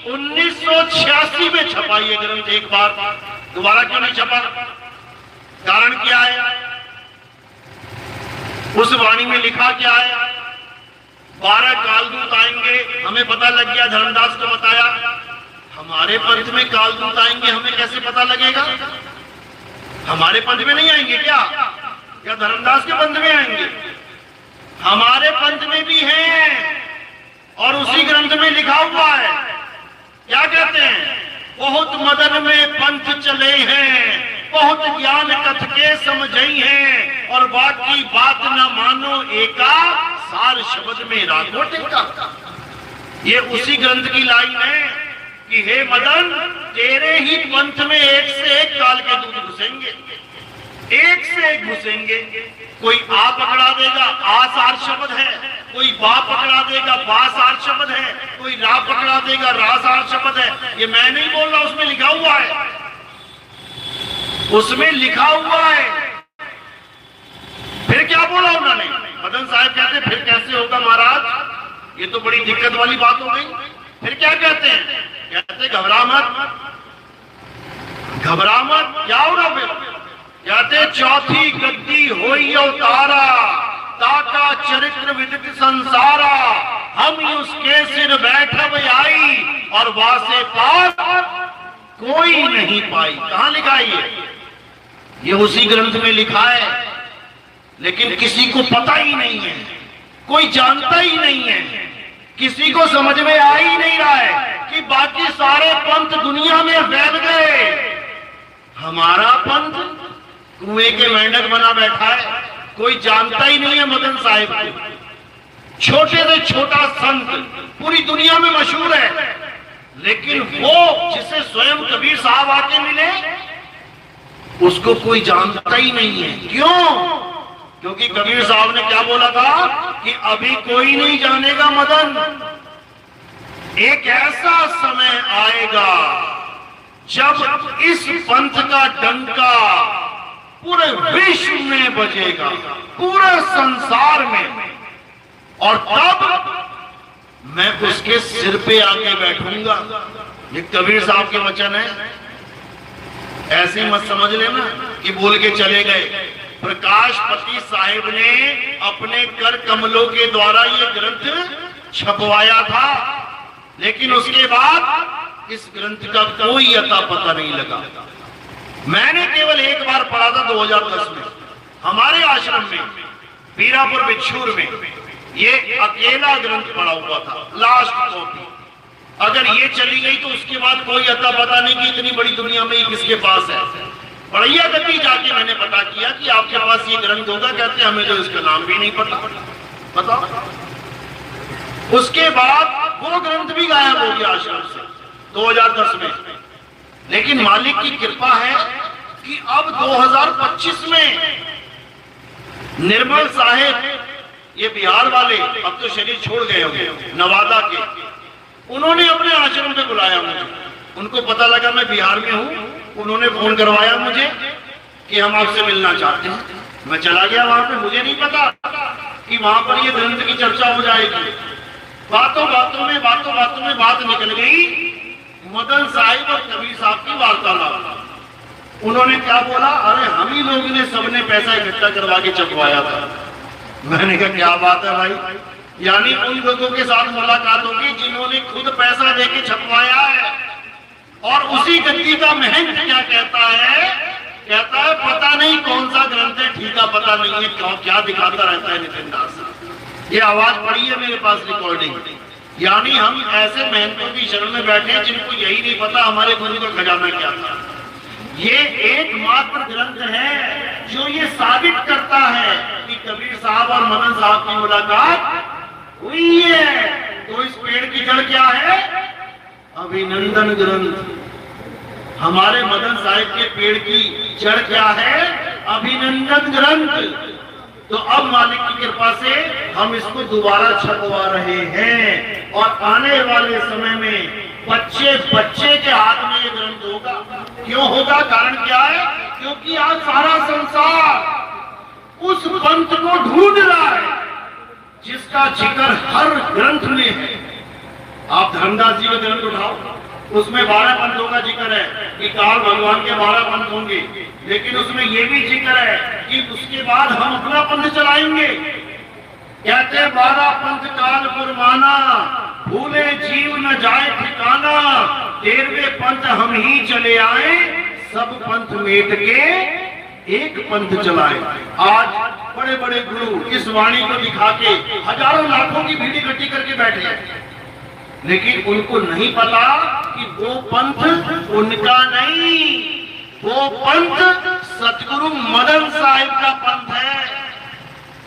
1986 में छपा ये ग्रंथ एक बार, दोबारा क्यों नहीं छपा? कारण क्या है? उस वाणी में लिखा क्या है? 12 कालदूत आएंगे, हमें पता लग गया, धर्मदास को बताया। हमारे पंथ में कालदूत आएंगे, हमें कैसे पता लगेगा? हमारे पंथ में नहीं आएंगे क्या? या धर्मदास के पंथ में आएंगे? हमारे पंथ में भी हैं और उसी ग्रंथ में लिखा हुआ है। क्या कहते हैं? बहुत मदन में पंथ चले हैं, बहुत ज्ञान कथ के समझई हैं, और बाकी बात न मानो एका, सार शब्द में राखो टेका। ये उसी ग्रंथ की लाइन है कि हे मदन, तेरे ही पंथ में एक से एक काल के दूत घुसेंगे, एक से एक घुसेंगे। कोई आ पकड़ा देगा, आसार शब्द है। कोई बा पकड़ा देगा, बासार शब्द है। कोई रा पकड़ा देगा, रासार शब्द है। ये मैं नहीं बोल रहा, उसमें लिखा हुआ है, उसमें लिखा हुआ है। फिर क्या बोला उन्होंने? मदन साहब कहते फिर कैसे होगा महाराज, ये तो बड़ी दिक्कत वाली बात हो गई। फिर क्या कहते हैं? कहते घबरा मत, घबरा मत। क्या होगा फिर? कहते चौथी गद्दी होई अवतारा, ताका चरित्र विदित संसारा, हम उसके सिर बैठब आई, और वासे पार कोई नहीं पाई। कहां लिखा है ये उसी ग्रंथ में लिखा है, लेकिन किसी को पता ही नहीं है, कोई जानता ही नहीं है, किसी को समझ में आ ही नहीं रहा है कि बाकी सारे पंथ दुनिया में फैल गए, हमारा पंथ कुएं के मेंढक बना बैठा है। कोई जानता ही नहीं है मदन साहिब को। छोटे से छोटा संत पूरी दुनिया में मशहूर है, लेकिन वो जिसे स्वयं कबीर साहब आके मिले, उसको कोई जानता ही नहीं है। क्यों? क्योंकि कबीर साहब ने क्या बोला था कि अभी कोई नहीं जानेगा मदन, एक ऐसा समय आएगा जब इस पंथ का डंका पूरे विश्व में बजेगा, पूरे संसार में, और तब मैं उसके सिर पे आके बैठूंगा। ये कबीर साहब के वचन है, ऐसे मत समझ लेना कि बोल के चले गए। प्रकाशपति साहिब ने अपने कर कमलों के द्वारा ये ग्रंथ छपवाया था, लेकिन उसके बाद इस ग्रंथ का कोई अता पता नहीं लगा। मैंने केवल एक बार पढ़ा था 2010 में हमारे आश्रम में पीरापुर बिच्छूर में, ये अकेला ग्रंथ पढ़ा हुआ था, लास्ट कॉपी। अगर ये चली गई तो उसके बाद कोई अता पता नहीं कि इतनी बड़ी दुनिया में किसके पास है। बढ़िया गति जाके मैंने पता किया कि आपके पास ये ग्रंथ होगा, कहते हमें जो इसका नाम भी नहीं पता। बताओ, उसके बाद वो ग्रंथ भी गायब हो गया आश्रम से 2010 में। लेकिन मालिक की कृपा है कि अब 2025 में निर्मल साहेब, ये बिहार वाले, अब तो शरीर छोड़ गए होंगे, नवादा के, उन्होंने अपने आश्रम पे बुलाया मुझे। उनको पता लगा मैं बिहार में हूं, उन्होंने फोन करवाया मुझे कि हम आपसे मिलना चाहते हैं। मैं चला गया वहां पे, मुझे नहीं पता कि वहां पर ये ग्रंथ की चर्चा हो जाएगी। बातों बातों में बात निकल गई मदन साहिब और कबीर साहब की वार्तालाप। उन्होंने क्या बोला, अरे हम ही लोग ने सबने पैसा इकट्ठा करवा के छपवाया था। मैंने कहा क्या बात है भाई, यानी उन लोगों के साथ मुलाकात होगी जिन्होंने खुद पैसा देके छपवाया है। और उसी गद्दी का महंत क्या कहता है, पता नहीं कौन सा ग्रंथ है, ठीका पता नहीं है, क्या दिखाता रहता है नितिन दास। ये आवाज पड़ी है मेरे पास रिकॉर्डिंग। यानी हम ऐसे महंतों की शरण में बैठे हैं जिनको यही नहीं पता हमारे गुरु का खजाना क्या था। ये एकमात्र ग्रंथ है जो ये साबित करता है कि कबीर साहब और मदन साहब की मुलाकात हुई है। तो इस पेड़ की जड़ क्या है? अभिनंदन ग्रंथ। हमारे मदन साहिब के पेड़ की जड़ क्या है? अभिनंदन ग्रंथ। तो अब मालिक की कृपा से हम इसको दोबारा छपवा रहे हैं और आने वाले समय में बच्चे के हाथ में ये ग्रंथ होगा। क्यों होगा? कारण क्या है? क्योंकि आज सारा संसार उस पंथ को ढूंढ रहा है जिसका जिक्र हर ग्रंथ में है। आप धर्मदास जी का ग्रंथ उठाओ, उसमें 12 पंथों का जिक्र है कि काल भगवान के 12 पंथ होंगे, लेकिन उसमें यह भी जिक्र है कि उसके बाद हम अपना पंथ चलाएंगे। कहते 12 पंथ काल फरमाना, भूले जीव न जाए ठिकाना, 13वें पंथ हम ही चले आए, सब पंथ मेट के एक पंथ चलाए। आज बड़े बड़े गुरु इस वाणी को दिखा के हजारों लाखों की भीड़ इकट्ठी करके बैठे हैं, लेकिन उनको नहीं पता कि वो पंथ उनका नहीं, वो पंथ सतगुरु मदन साहिब का पंथ है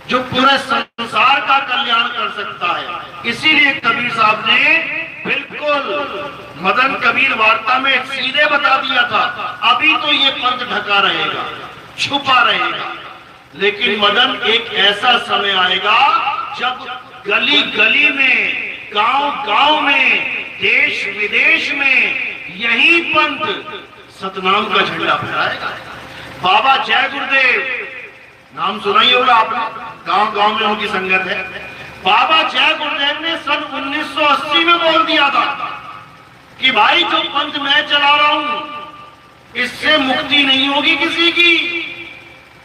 जो पूरे संसार का कल्याण कर सकता है। इसीलिए कबीर साहब ने बिल्कुल मदन कबीर वार्ता में सीधे बता दिया था, अभी तो ये पंथ ढका रहेगा, छुपा रहेगा, लेकिन मदन एक ऐसा समय आएगा जब गली गली में, गांव गांव में, देश विदेश में यही पंथ सतनाम का झंडा फहराएगा। बाबा जय गुरुदेव नाम सुना ही होगा आपने, गांव गांव में उनकी संगत है। बाबा जय गुरुदेव ने सन 1980 में बोल दिया था कि भाई जो पंथ मैं चला रहा हूं इससे मुक्ति नहीं होगी किसी की।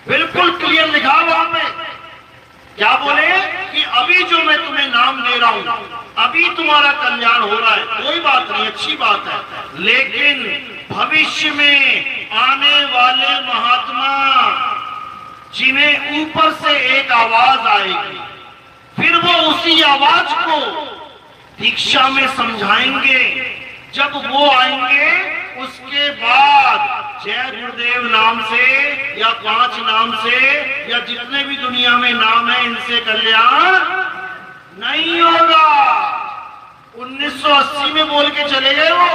बिल्कुल क्लियर लिखा वहां पे। क्या बोले कि अभी जो मैं तुम्हें नाम दे रहा हूं, अभी तुम्हारा कल्याण हो रहा है, कोई बात नहीं, अच्छी बात है, लेकिन भविष्य में आने वाले महात्मा जिन्हें ऊपर से एक आवाज आएगी, फिर वो उसी आवाज को दीक्षा में समझाएंगे। जब वो आएंगे उसके बाद जय गुरुदेव नाम से या 5 नाम से या जितने भी दुनिया में नाम है, इनसे कल्याण नहीं होगा। 1980 में बोल के चले गए वो।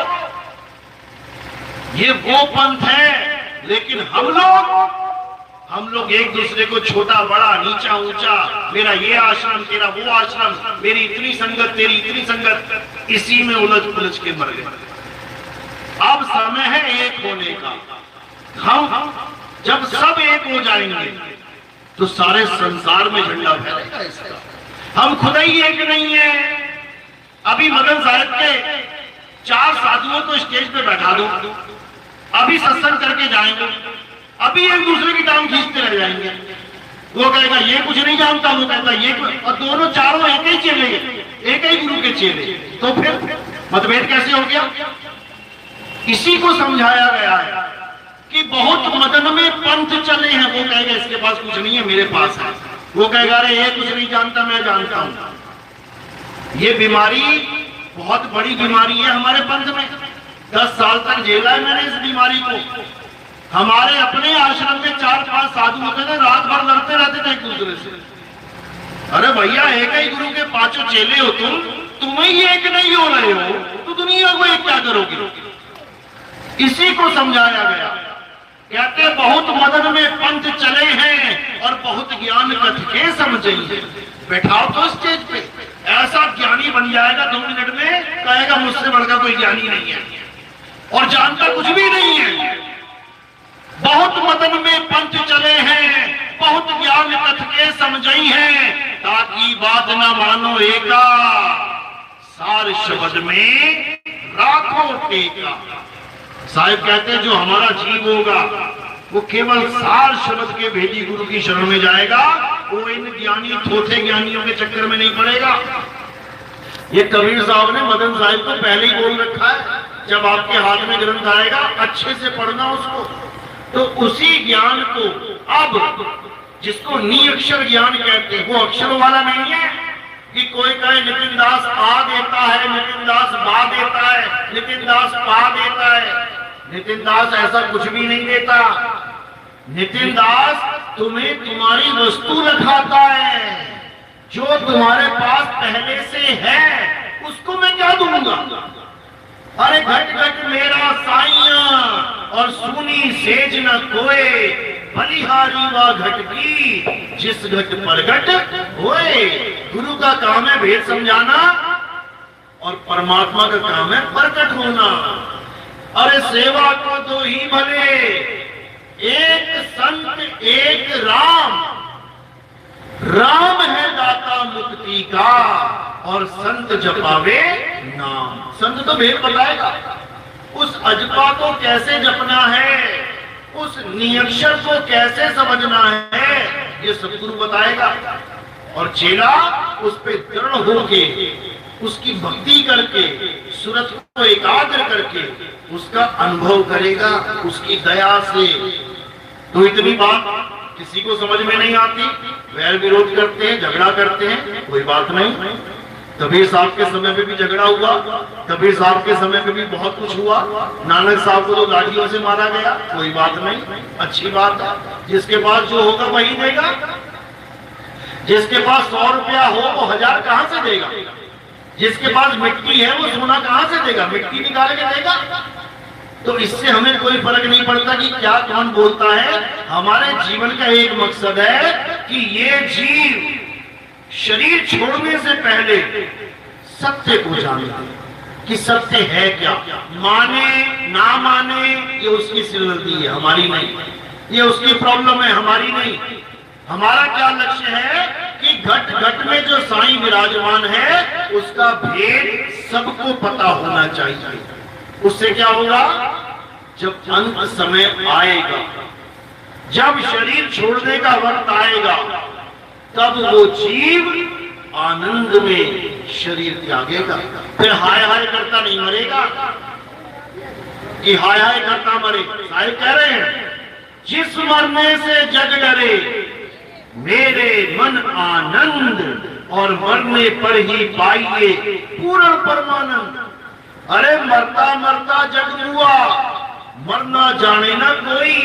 ये वो पंथ है लेकिन हम लोग एक दूसरे को छोटा बड़ा नीचा ऊंचा, मेरा ये आश्रम तेरा वो आश्रम, मेरी इतनी संगत तेरी इतनी संगत, इसी में उलझ उलझ के मर गए। अब समय है एक होने का। हम जब सब एक हो जाएंगे तो सारे संसार में झंडा फहरेगा इसका। हम खुद ही एक नहीं है। अभी मदन साहब के 4 साधुओं को स्टेज पे बैठा दो, अभी सत्संग करके जाएंगे, अभी एक दूसरे की टांग खींचते रह जाएंगे। वो कहेगा ये कुछ नहीं जानता, वो कहता ये, और दोनों चारों एक ही चेले, एक ही गुरु के चेले, तो फिर मतभेद कैसे हो गया? इसी को समझाया गया है कि बहुत मदन में पंथ चले हैं। वो कहेगा इसके पास कुछ नहीं है, मेरे पास है। वो कहेगा अरे ये कुछ नहीं जानता, मैं जानता हूं। ये बीमारी बहुत बड़ी बीमारी है हमारे पंथ में। 10 साल तक झेला है मैंने इस बीमारी को। हमारे अपने आश्रम में 4-5 साधु होते थे, रात भर लड़ते रहते थे एक दूसरे से। अरे भैया एक ही गुरु के 5 चेले हो तुम ही एक नहीं हो रहे हो तो दुनिया को एक क्या करोगे? इसी को समझाया गया। कहते बहुत मदन में पंथ चले हैं और बहुत ज्ञान कथ के समझेंगे। बैठाओ तो स्टेज पे, ऐसा ज्ञानी बन जाएगा 2 मिनट में, कहेगा मुझसे बढ़कर कोई ज्ञानी नहीं है और जानता कुछ भी नहीं है। बहुत मदन में पंथ चले हैं, बहुत ज्ञान कथ के समझई हैं, ताकि बात न मानो एका, सार शब्द में राखो टेका। साहिब कहते हैं जो हमारा जीव होगा वो केवल सार शब्द के भेदी गुरु की शरण में जाएगा, वो इन ज्ञानी थोथे ज्ञानियों के चक्कर में नहीं पड़ेगा। ये कबीर साहब ने मदन साहिब को पहले ही बोल रखा है, जब आपके हाथ में ग्रंथ आएगा अच्छे से पढ़ना उसको। तो उसी ज्ञान को अब जिसको नी अक्षर ज्ञान कहते हैं, वो अक्षर वाला नहीं है कि कोई कहे नितिन दास आ देता है, नितिन दास बा देता है, नितिन दास पा देता है। नितिन दास ऐसा कुछ भी नहीं देता। नितिन दास तुम्हें तुम्हारी वस्तु रखाता है, जो तुम्हारे पास पहले से है उसको मैं क्या दूंगा? अरे घट घट मेरा साइया और सुनी सेज न कोए, बलिहारी वा घट की जिस घट प्रगट होए। गुरु का काम है भेद समझाना और परमात्मा का काम है प्रकट होना। अरे सेवा को 2 ही भले, एक संत एक राम। राम है दाता मुक्ति का और संत जपावे नाम। संत तो भेद बताएगा, उस अजपा को कैसे जपना है, उस नियक्षर को कैसे समझना है, ये सतगुरु बताएगा। और चेला उस पे दृढ़ होके, उसकी भक्ति करके, सूरत को एकाग्र करके उसका अनुभव करेगा उसकी दया से। तो इतनी बात किसी को समझ में नहीं आती, वैर विरोध करते हैं, झगड़ा करते हैं, कोई बात नहीं। कबीर साहब के समय पे भी झगड़ा हुआ, कबीर साहब के समय पे भी बहुत कुछ हुआ। नानक साहब को तो लाठियों से मारा गया, कोई बात नहीं, अच्छी बात है। जिसके पास जो होगा वही देगा। जिसके पास 100 रुपया हो वो 1000 कहां से देगा? जिसके पास मिट्टी है वो सोना कहां से देगा? मिट्टी निकाल के देगा। तो इससे हमें कोई फर्क नहीं पड़ता कि क्या कौन बोलता है। हमारे जीवन का एक मकसद है कि ये जीव शरीर छोड़ने से पहले सत्य को जाने कि सत्य है क्या। माने ना माने ये उसकी सिरदर्दी है, हमारी नहीं। ये उसकी प्रॉब्लम है, हमारी नहीं। हमारा क्या लक्ष्य है कि घट घट में जो साईं विराजमान है उसका भेद सबको पता होना चाहिए। उससे क्या होगा? जब अंत समय आएगा, जब शरीर छोड़ने का वक्त आएगा, तब वो जीव आनंद में शरीर त्यागेगा। फिर हाय हाय करता नहीं मरेगा कि हाय हाय करता मरे। साहिब कह रहे हैं जिस मरने से जग डरे मेरे मन आनंद, और मरने पर ही पाइए पूर्ण परमानंद। अरे मरता मरता जग हुआ, मरना जाने ना कोई,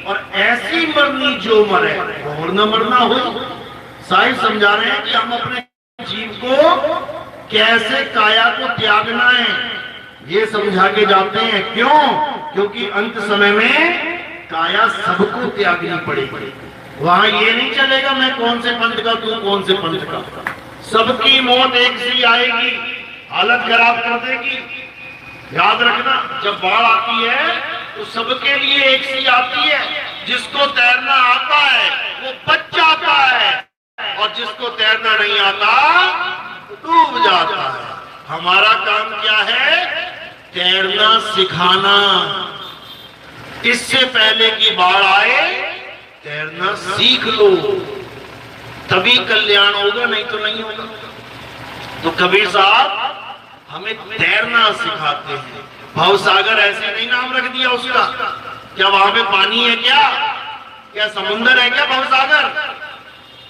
और ऐसी मरनी जो मरे और न मरना हो। साहिब समझा रहे हैं कि हम अपने जीव को कैसे काया को त्यागना है, ये समझा के जाते हैं। क्यों? क्योंकि अंत समय में काया सबको त्यागनी पड़ेगी। वहां ये नहीं चलेगा मैं कौन से पंथ का, तू कौन से पंथ का। सबकी मौत एक सी आएगी, हालत खराब कर देगी। याद रखना, जब बाढ़ आती है तो सबके लिए एक सी आती है। जिसको तैरना आता है वो बच जाता है, और जिसको तैरना नहीं आता डूब जाता है। हमारा काम क्या है? तैरना सिखाना। इससे पहले कि बाढ़ आए तैरना सीख लो, तभी कल्याण होगा, नहीं तो नहीं होगा। तो कबीर साहब हमें तैरना सिखाते हैं। भवसागर ऐसे नहीं नाम रख दिया उसका। क्या वहां पे पानी है? क्या समुंदर है? क्या भवसागर?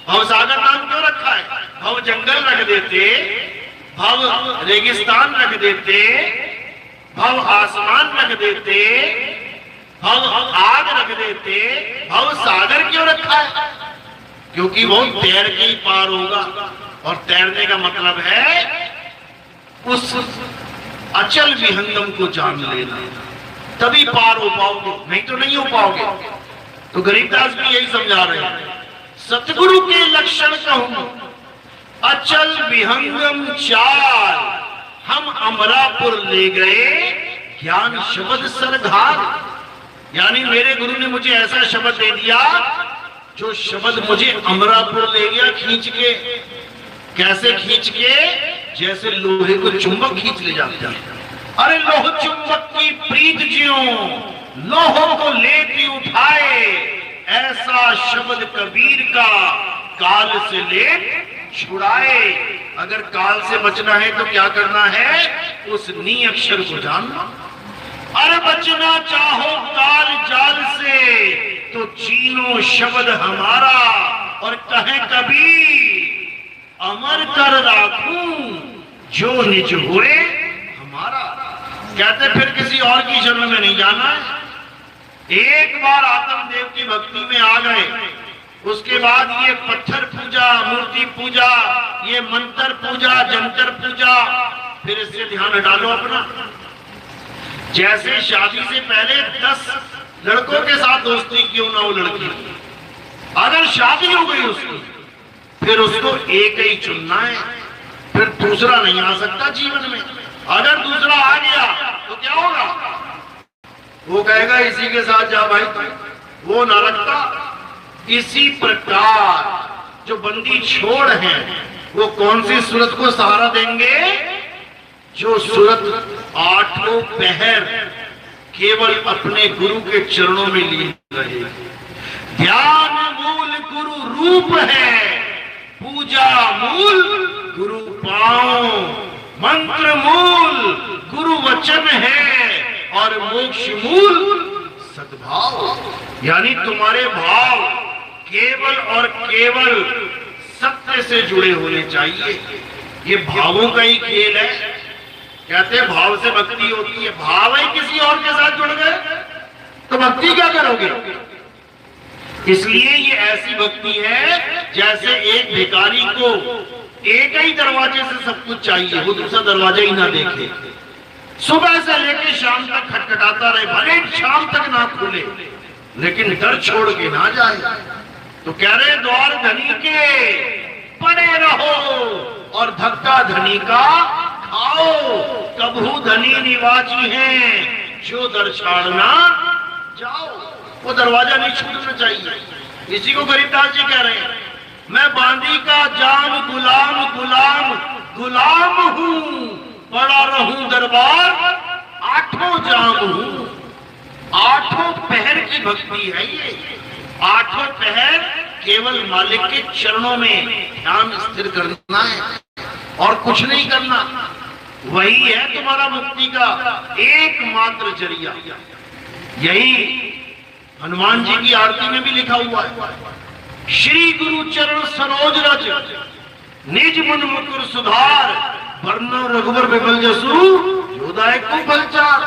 भवसागर नाम क्यों रखा है? भव जंगल रख देते, भव रेगिस्तान रख देते, भव आसमान रख देते, भव आग रख देते। भव सागर क्यों रखा है? क्योंकि वो तैर के ही पार होगा। और तैरने का मतलब है उस अचल विहंगम को जान लेना, तभी पार हो पाओगे, नहीं तो नहीं हो पाओगे। तो गरीबदास भी यही समझा रहे हैं, सतगुरु के लक्षण कहूं अचल विहंगम चाल, हम अमरापुर ले गए ज्ञान शब्द सरधार। यानी मेरे गुरु ने मुझे ऐसा शब्द दे दिया जो शब्द मुझे अमरापुर ले गया खींच के। कैसे खींच के? जैसे लोहे को चुंबक खींच ले जाता है। अरे लोह चुंबक की प्रीत ज्यों लोहों को लेती उठाए, ऐसा शब्द कबीर का काल से ले छुड़ाए। अगर काल से बचना है तो क्या करना है? उस नी अक्षर को जानना। अरे बचना चाहो काल जाल से तो चीनो शब्द हमारा, और कहे कबीर अमर कर राखूं जो निज हुए हमारा। कहते फिर किसी और की शरण में नहीं जाना है। एक बार आत्मदेव की भक्ति में आ गए, उसके बाद ये पत्थर पूजा, मूर्ति पूजा, ये मंत्र पूजा, जंतर पूजा, फिर इससे ध्यान हटा लो अपना। जैसे शादी से पहले 10 लड़कों के साथ दोस्ती क्यों ना हो लड़की, अगर शादी हो गई उसकी फिर उसको एक ही चुनना है, फिर दूसरा नहीं आ सकता जीवन में। अगर दूसरा आ गया तो क्या होगा? वो कहेगा इसी के साथ जा भाई, वो ना रखता। इसी प्रकार जो बंदी छोड़ है वो कौन सी सूरत को सहारा देंगे? जो सूरत आठों पहर केवल अपने गुरु के चरणों में लिए रहे। ध्यान मूल गुरु रूप है, पूजा मूल गुरु पांव, मंत्र मूल गुरु वचन है, और मोक्ष मूल सद्भाव। यानी तुम्हारे भाव केवल और केवल सत्य से जुड़े होने चाहिए। ये भावों का ही खेल है। कहते हैं भाव से भक्ति होती है। भाव ही किसी और के साथ जुड़ गए तो भक्ति क्या करोगे? इसलिए ये ऐसी भक्ति है जैसे एक भिखारी को एक ही दरवाजे से सब कुछ चाहिए, वो दूसरा दरवाजा ही ना देखे। सुबह से लेकर शाम तक खटखटाता रहे, भले शाम तक ना खुले, लेकिन दर छोड़ के ना जाए। तो कह रहे द्वार धनी के पड़े रहो और धक्का धनी का खाओ। कबहू धनी निवाजी हैं जो दर छाड़ना जाओ। वो दरवाजा नहीं छूटना चाहिए। इसी को गरीबदास जी कह रहे हैं, मैं बांदी का जाम गुलाम गुलाम गुलाम हूं, पड़ा रहूं दरबार आठों जाम हूं। आठों पहर की भक्ति है ये। आठों पहर केवल मालिक के चरणों में ध्यान स्थिर करना है और कुछ नहीं करना। वही है तुम्हारा मुक्ति का एकमात्र जरिया। यही हनुमान जी की आरती में भी लिखा हुआ है, श्री गुरु चरण सरोज रज निज मन मुकुर सुधार, वर्ण रघुवर विमल जसु योदाय को फलचार।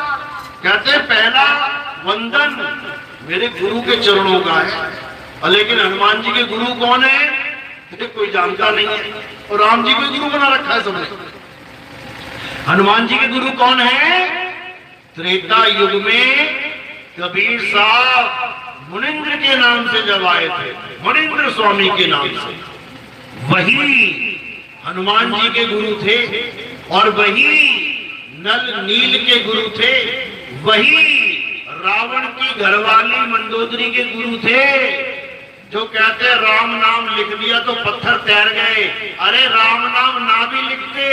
कहते पहला वंदन मेरे गुरु के चरणों का है। लेकिन हनुमान जी के गुरु कौन है कोई जानता नहीं है, और राम जी को गुरु बना रखा है सबने। हनुमान जी के गुरु कौन है? त्रेता युग में कबीर साहब मुनिंद्र के नाम से जब आए थे, मुनिंद्र स्वामी के नाम से, वही हनुमान जी के गुरु थे और वही नल नील के गुरु थे, वही रावण की घरवाली मंदोदरी के गुरु थे, जो कहते राम नाम लिख दिया तो पत्थर तैर गए। अरे राम नाम ना भी लिखते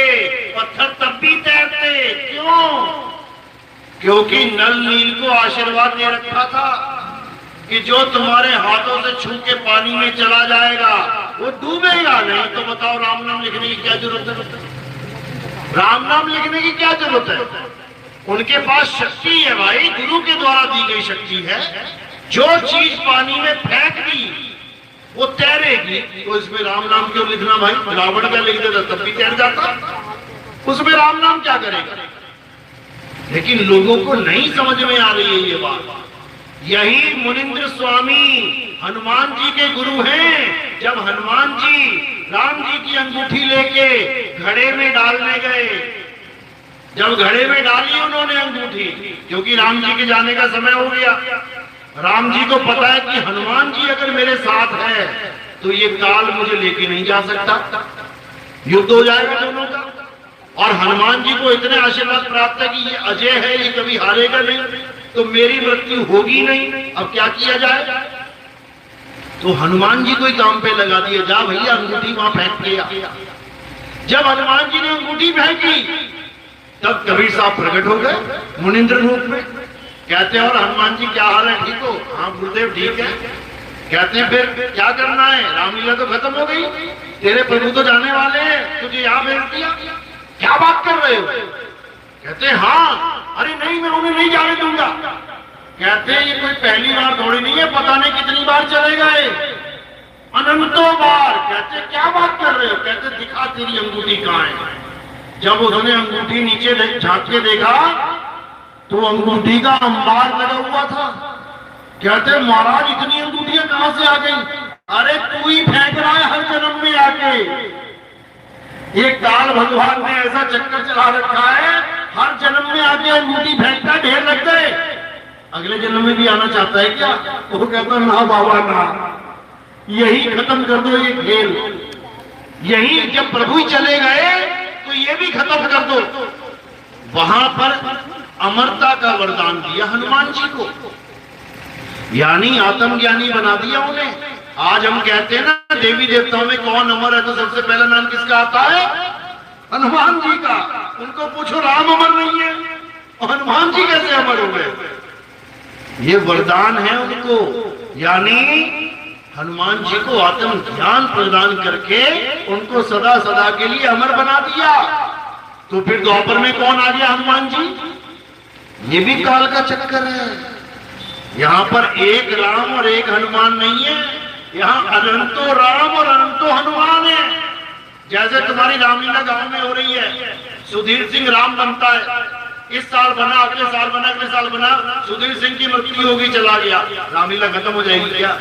पत्थर तब भी तैरते। क्यों? क्योंकि नल नील को आशीर्वाद दे रखा था कि जो तुम्हारे हाथों से छू के पानी में चला जाएगा वो डूबेगा नहीं। तो बताओ राम नाम लिखने की क्या जरूरत है? राम नाम लिखने की क्या जरूरत है? उनके पास शक्ति है भाई, गुरु के द्वारा दी गई शक्ति है। जो चीज पानी में फेंक दी वो तैरेगी। तो इसमें राम नाम क्यों लिखना भाई? रावण क्या लिख देता तब भी तैर जाता, उसमें राम नाम क्या करेगा? लेकिन लोगों को नहीं समझ में आ रही है ये बात। यही मुनिंद्र स्वामी हनुमान जी के गुरु हैं। जब हनुमान जी राम जी की अंगूठी लेके घड़े में डालने गए, जब घड़े में डाली उन्होंने अंगूठी, क्योंकि राम जी के जाने का समय हो गया, राम जी को पता है कि हनुमान जी अगर मेरे साथ है तो ये काल मुझे लेके नहीं जा सकता, युद्ध हो जाएगा दोनों का। और हनुमान जी को इतने आशीर्वाद प्राप्त है कि ये अजय है, ये कभी हारेगा नहीं, तो मेरी मृत्यु होगी नहीं। अब क्या किया जाए? तो हनुमान जी को ही काम पे लगा दिया, जा भैया अंगूठी वहां फेंक के आ। जब हनुमान जी ने अंगूठी फेंकी तब कबीर साहब प्रकट हो गए मुनिंद्र रूप में। कहते हैं और हनुमान जी क्या हाल है, ठीक हो? हाँ गुरुदेव ठीक है। कहते हैं फिर क्या करना है? रामलीला तो खत्म हो गई, तेरे प्रभु तो जाने वाले हैं, तुझे यहाँ भेज दिया, क्या बात कर रहे हो? कहते हैं हाँ। अरे नहीं, मैं उन्हें नहीं जाने दूंगा। कहते हैं ये कोई पहली बार थोड़ी नहीं है, पता नहीं कितनी बार चले गए, अनंतों बार। कहते क्या बात कर रहे हो? कहते दिखा तेरी अंगूठी कहाँ है। जब उन्होंने अंगूठी नीचे झांक के देखा तो अंगूठी का अंबार लगा हुआ था। कहते महाराज इतनी अंगूठियां कहां से आ गई? अरे तू ही फेंक रहा है हर जन्म में आके। ये काल भगवान ने ऐसा चक्कर चला रखा है, हर जन्म में आके अंगूठी फेंकता, ढेर लग गए। अगले जन्म में भी आना चाहता है क्या? वो कहता ना बाबा ना, यही खत्म कर दो ये खेल। यही जब प्रभु ही चले गए तो ये भी खत्म कर दो। वहां पर अमरता का वरदान दिया हनुमान जी को, यानी आत्मज्ञानी बना दिया उन्हें। आज हम कहते हैं ना देवी देवताओं में कौन अमर है, तो सबसे पहला नाम किसका आता है? हनुमान जी का। उनको पूछो राम अमर नहीं है, और हनुमान जी कैसे अमर हो गए? ये वरदान है उनको, यानी हनुमान जी को आत्म ज्ञान प्रदान करके उनको सदा सदा के लिए अमर बना दिया। तो फिर द्वापर में कौन आ गया? हनुमान जी। ये भी काल का चक्कर है। यहाँ पर एक राम और एक हनुमान नहीं है, यहाँ अनंतो राम और अनंतो हनुमान है। जैसे तुम्हारी रामलीला गांव में हो रही है, सुधीर सिंह राम बनता है, इस साल बना, अगले साल बना, अगले साल बना, सुधीर सिंह की मृत्यु होगी, चला गया, रामलीला खत्म हो जाएगी क्या?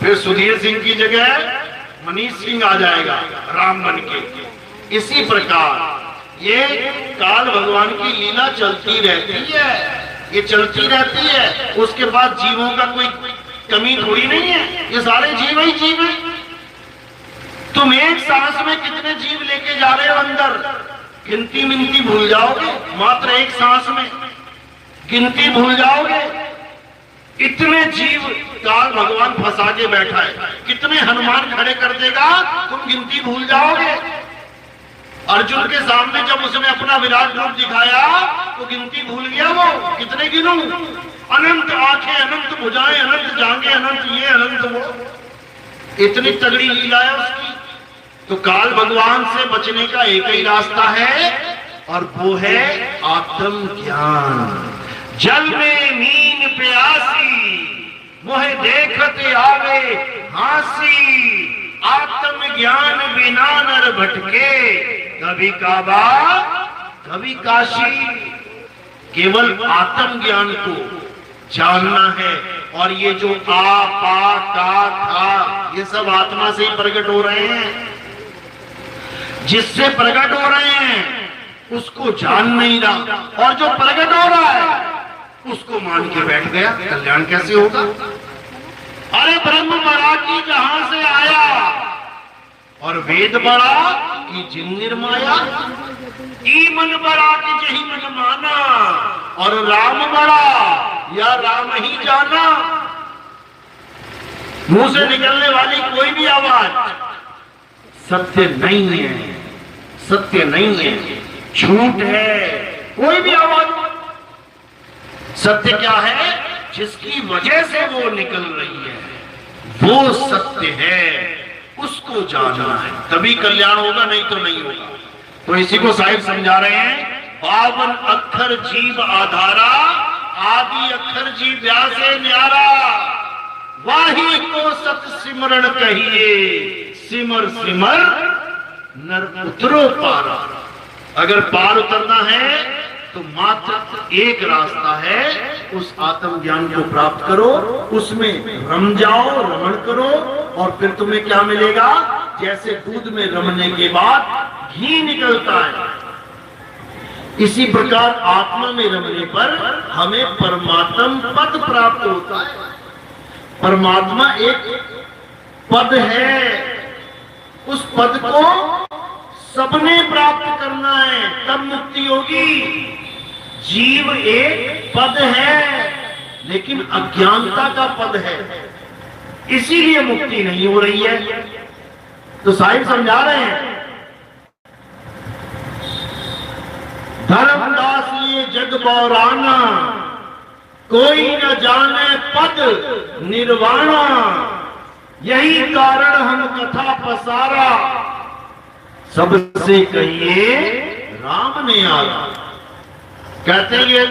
फिर सुधीर सिंह की जगह मनीष सिंह आ जाएगा राम बन के। इसी प्रकार ये काल भगवान की लीला चलती रहती है, ये चलती रहती है। उसके बाद जीवों का कोई कमी थोड़ी नहीं है, ये सारे जीव ही जीव है। तुम एक सांस में कितने जीव लेके जा रहे हो अंदर, गिनती मिनती भूल जाओगे। मात्र एक सांस में गिनती भूल जाओगे। इतने जीव काल भगवान फंसा के बैठा है, कितने हनुमान खड़े कर देगा, तुम गिनती भूल जाओगे। अर्जुन के सामने जब उसने अपना विराट रूप दिखाया तो गिनती भूल गया वो, कितने गिनूं? अनंत आंखें, अनंत भुजाएं, अनंत जांघें, अनंत ये, अनंत वो। इतनी तगड़ी लीला है उसकी। तो काल भगवान से बचने का एक ही रास्ता है, और वो है आत्म ज्ञान। जल में मीन प्यासी, मोहे देखते आवे हासी, आत्म ज्ञान बिना नर भटके, कभी काबा कभी काशी। केवल आत्म ज्ञान को जानना है। और ये जो आ पा का था, ये सब आत्मा से ही प्रकट हो रहे हैं। जिससे प्रकट हो रहे हैं उसको जान नहीं रहा, और जो प्रकट हो रहा है उसको मान के बैठ गया, कल्याण कैसे होगा? अरे ब्रह्म बड़ा की जहां से आया, और वेद बड़ा कि जिन निर्माया, ई मन बड़ा कि यही मन माना, और राम बड़ा या राम ही जाना। मुंह से निकलने वाली कोई भी आवाज सत्य नहीं है, सत्य नहीं है, झूठ है। कोई भी आवाज, सत्य क्या है? जिसकी वजह से वो निकल रही है वो सत्य है, उसको जानना है, तभी कल्याण होगा, नहीं तो नहीं होगा। तो इसी को साहिब समझा रहे हैं, 52 अक्षर जीव आधारा, आदि अक्षर जीव व्यासे न्यारा, वाही को सत सिमरण कहिए, सिमर सिमर नर उतरो पारा। अगर पार उतरना है तो मात्र एक रास्ता है, उस आत्म ज्ञान को प्राप्त करो, उसमें रम जाओ, रमण करो, और फिर तुम्हें क्या मिलेगा? जैसे दूध में रमने के बाद घी निकलता है, इसी प्रकार आत्मा में रमने पर हमें परमात्म पद प्राप्त होता है। परमात्मा एक पद है, उस पद को सबने प्राप्त करना है, तब मुक्ति होगी। जीव एक पद है, लेकिन अज्ञानता का पद है, इसीलिए मुक्ति नहीं हो रही है। तो साहिब समझा रहे हैं, धर्मदास ये जग बौराना, कोई न जाने पद निर्वाणा, यही कारण हम कथा पसारा, सबसे कहिए राम ने आया। कहते हैं ये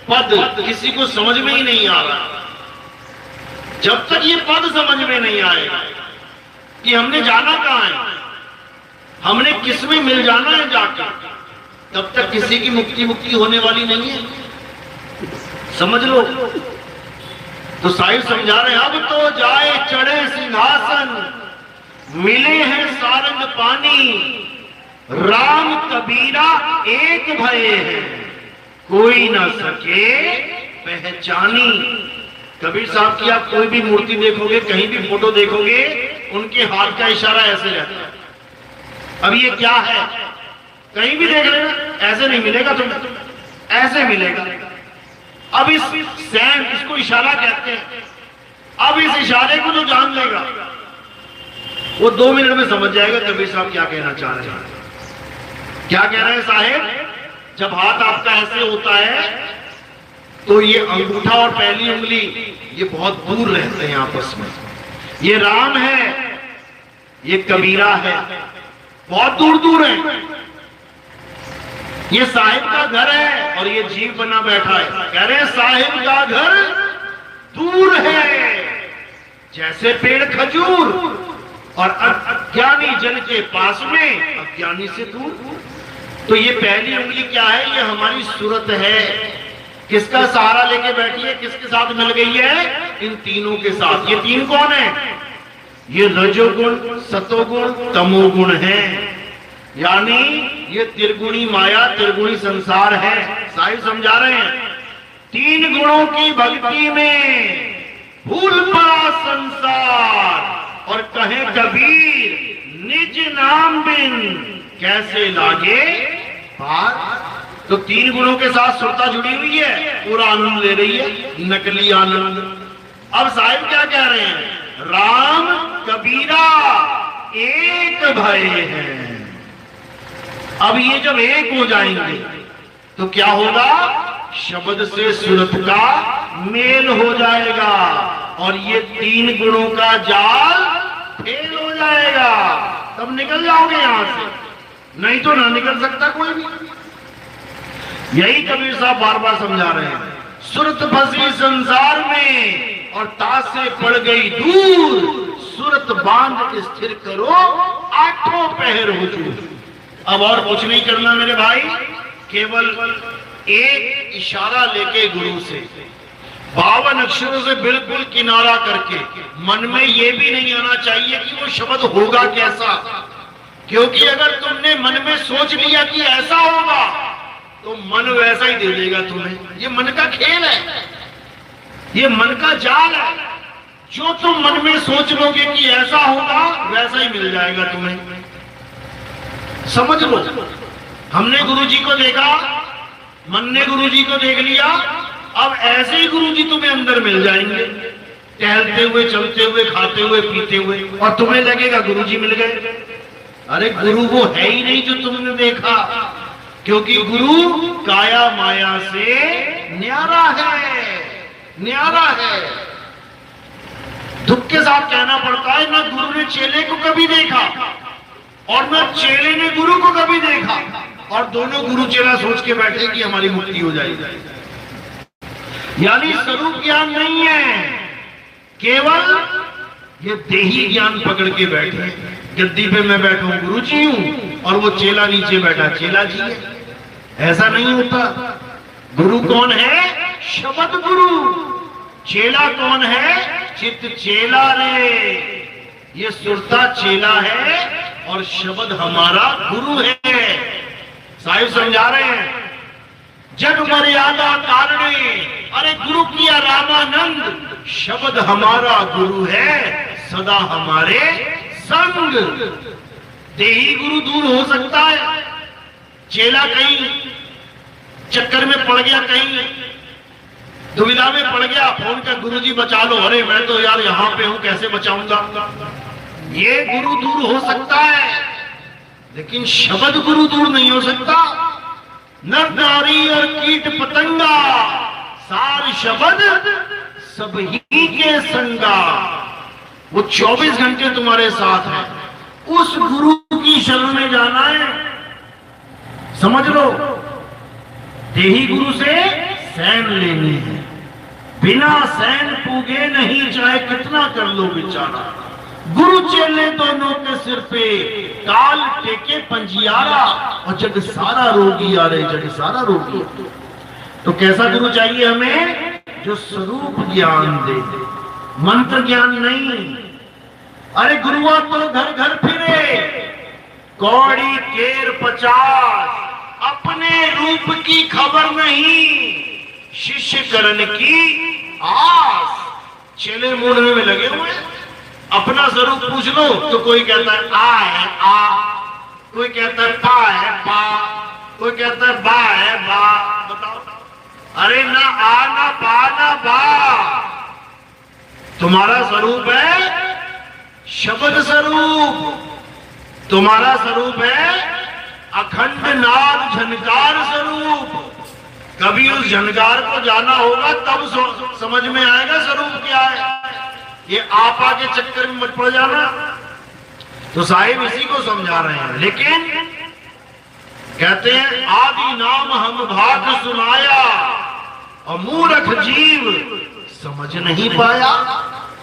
पद किसी को समझ में ही नहीं आ रहा। जब तक ये पद समझ में नहीं आएगा कि हमने जाना कहां है, हमने किस में मिल जाना है जाकर, तब तक किसी की मुक्ति होने वाली नहीं है, समझ लो। तो साहिब समझा रहे हैं, अब तो जाए चढ़े सिंहासन, मिले हैं सारंग पानी, राम कबीरा एक भये हैं, कोई ना सके पहचानी। कबीर साहब की आप कोई भी मूर्ति देखोगे, कहीं भी फोटो देखोगे, उनके हाथ का इशारा ऐसे रहता है। अब ये क्या है? कहीं भी देख लेना, ऐसे नहीं मिलेगा तुम्हें, ऐसे मिलेगा। अब इस सैन, इसको इशारा कहते हैं। अब इस इशारे को जो जान लेगा वो 2 मिनट में समझ जाएगा कबीर साहब क्या कहना चाह रहे हैं। क्या कह रहे हैं साहेब? जब हाथ आपका ऐसे होता है तो ये अंगूठा और पहली उंगली ये बहुत दूर रहते हैं आपस में। ये राम है, ये कबीरा है, बहुत दूर दूर है। ये साहिब का घर है और ये जीव बना बैठा है। कह रहे हैं साहिब का घर दूर है, जैसे पेड़ खजूर, और अज्ञानी जन के पास में, अज्ञानी से दूर। तो ये पहली उंगली क्या है? ये हमारी सूरत है। किसका सहारा लेके बैठी है? किसके साथ मिल गई है? इन तीनों के साथ। ये तीन कौन है? ये रजोगुण, सतोगुण, तमोगुण है। यानी ये त्रिगुणी माया, त्रिगुणी संसार है। साहिब समझा रहे हैं, 3 गुणों की भक्ति में भूल पड़ा संसार, और कहे कबीर निज नाम बिन कैसे लागे पार। तो 3 गुणों के साथ सुरता जुड़ी हुई है, पूरा आनंद ले रही है, नकली आनंद। अब साहिब क्या कह रहे हैं? राम कबीरा एक भये हैं। अब ये जब एक हो जाएंगे तो क्या होगा? शब्द से सूरत का मेल हो जाएगा और ये 3 गुणों का जाल फेल हो जाएगा। तब निकल जाओगे यहां से, नहीं तो ना निकल सकता कोई भी। यही कबीर साहब बार बार समझा रहे हैं। सूरत फंसी संसार में और ताश से पड़ गई दूर, सूरत बांध स्थिर करो, 8 पहर हुजूर। अब और कुछ नहीं करना मेरे भाई, केवल एक इशारा लेके गुरु से 52 अक्षरों से बिल्कुल किनारा करके, मन में ये भी नहीं आना चाहिए कि वो शब्द होगा कैसा, क्योंकि अगर तुमने मन में सोच लिया कि ऐसा होगा तो मन वैसा ही दे देगा तुम्हें। ये मन का खेल है, ये मन का जाल है। जो तुम मन में सोच लोगे कि ऐसा होगा, वैसा ही मिल जाएगा तुम्हें। समझ लो, हमने गुरुजी को देखा, मन ने गुरुजी को देख लिया, अब ऐसे ही गुरुजी तुम्हें अंदर मिल जाएंगे, टहलते हुए, चलते हुए, खाते हुए, पीते हुए, और तुम्हें लगेगा गुरुजी मिल गए। अरे गुरु वो है ही नहीं जो तुमने देखा, क्योंकि गुरु काया माया से न्यारा है, न्यारा है। दुख के साथ कहना पड़ता है, ना गुरु ने चेले को कभी देखा और ना चेले ने गुरु को कभी देखा, और दोनों गुरु चेला सोच के बैठे कि हमारी मुक्ति हो जाएगी। यानी स्वरूप ज्ञान नहीं है, केवल ये देही ज्ञान पकड़ के बैठे। गद्दी पे मैं बैठा हूं, गुरु जी हूं, और वो चेला नीचे बैठा, चेला जी है। ऐसा नहीं होता। गुरु कौन है? शब्द गुरु। चेला कौन है? चित्त चेला रे। ये सुरता चेला है और शब्द हमारा गुरु है। साहिब समझा रहे हैं, जग मर्यादा कारणे, अरे गुरु किया रामानंद, शब्द हमारा गुरु है, सदा हमारे संग। देही गुरु दूर हो सकता है, चेला कहीं चक्कर में पड़ गया, कहीं दुविधा में पड़ गया, फोन का गुरुजी बचा लो, अरे मैं तो यार यहां पे हूं, कैसे बचाऊंगा। ये गुरु दूर हो सकता है, लेकिन शब्द गुरु दूर नहीं हो सकता। नर नारी और कीट पतंगा, सार शब्द सब ही के संगा। वो 24 घंटे तुम्हारे साथ है। उस गुरु की शरण में जाना है, समझ लो। देही गुरु से सैन लेनी है, बिना सैन पूगे नहीं, चाहे कितना कर लो बेचारा। गुरु चेले दोनों के सिर पे काल टेके पंजियारा, और जग सारा रोगी आ रहे, जग सारा रोगी। तो कैसा गुरु चाहिए हमें? जो स्वरूप ज्ञान दे, मंत्र ज्ञान नहीं। अरे गुरुआ तो घर घर फिरे, कौड़ी केर 50, अपने रूप की खबर नहीं, शिष्य करण की आस। चेले मूढ़ने में लगे हुए, अपना स्वरूप पूछ लो तो कोई कहता है आ है आ, कोई कहता है पा है पा, कोई कहता है बा है बा। बताओ, अरे ना आ ना पा ना बा। तुम्हारा स्वरूप है शब्द स्वरूप, तुम्हारा स्वरूप है अखंड नाद झनकार स्वरूप। कभी उस झनकार को जाना होगा, तब समझ में आएगा स्वरूप क्या है। ये आपा के चक्कर में मत पड़ जाना। तो साहिब इसी को समझा रहे हैं, लेकिन कहते हैं आदि नाम हम भाग सुनाया, और मूर्ख जीव समझ नहीं पाया।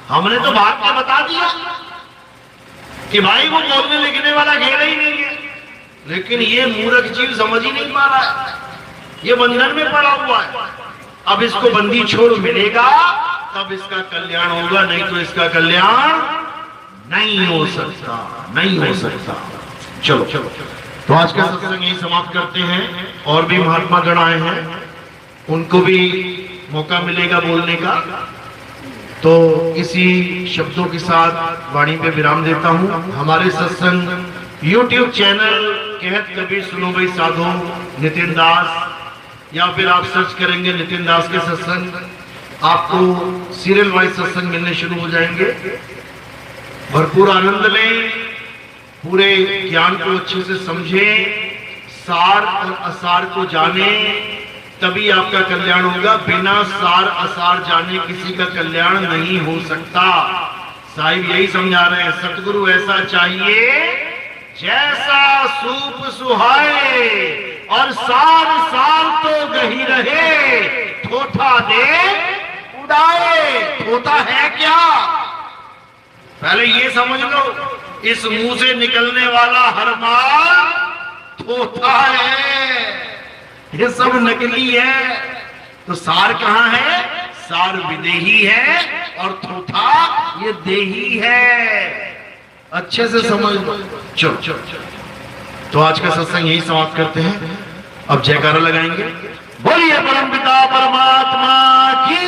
हमने तो भाग के बता दिया कि भाई वो बोलने लिखने वाला खेल ही नहीं है, लेकिन ये मूर्ख जीव समझ ही नहीं पा रहा है, ये बंधन में पड़ा हुआ है। अब इसको बंदी छोड़ मिलेगा तब इसका कल्याण होगा, नहीं तो इसका कल्याण नहीं हो सकता, नहीं हो सकता। चलो चलो, तो आज का सत्संग यही समाप्त करते हैं। और भी महात्मा गण आए हैं, उनको भी मौका मिलेगा बोलने का। तो इसी शब्दों के साथ वाणी पे विराम देता हूं। हमारे सत्संग YouTube चैनल कहत कबीर सुनो भाई साधो नितिन दास, या फिर आप सर्च करेंगे नितिन दास के सत्संग, आपको सीरियल वाइज सत्संग मिलने शुरू हो जाएंगे। भरपूर आनंद लें, पूरे ज्ञान को अच्छे से समझें, सार और असार को जाने, तभी आपका कल्याण होगा। बिना सार असार जाने किसी का कल्याण नहीं हो सकता। साहिब यही समझा रहे हैं, सतगुरु ऐसा चाहिए जैसा सूप सुहाए, और सार सार तो गही रहे, ठोठा दे उड़ाए। ठोठा है क्या? पहले ये समझ लो, इस मुंह से निकलने वाला हर माल ठोठा है, ये सब नकली है। तो सार कहां है? सार विदेही है, और ठोठा ये देही है। अच्छे से समझ लो। चलो, तो आज का सत्संग यही समाप्त करते हैं। अब जयकारा लगाएंगे। बोलिए परमपिता परमात्मा की,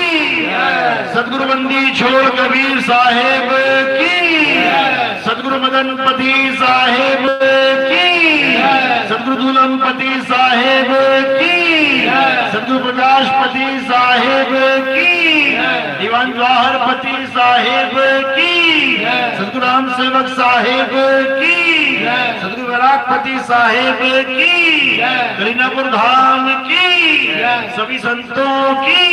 सदगुरु बंदी छोड़ कबीर साहेब की, सदगुरु मदनपति साहेब की, सदगुरु दूलमपति साहेब की, सदगुरु प्रकाशपति साहेब की, दीवान जवाहरपति साहेब की, सदगुरु राम सेवक साहेब की, सदगुरु वैरागपति साहेब की, करीनापुर धाम की, सभी संतों की,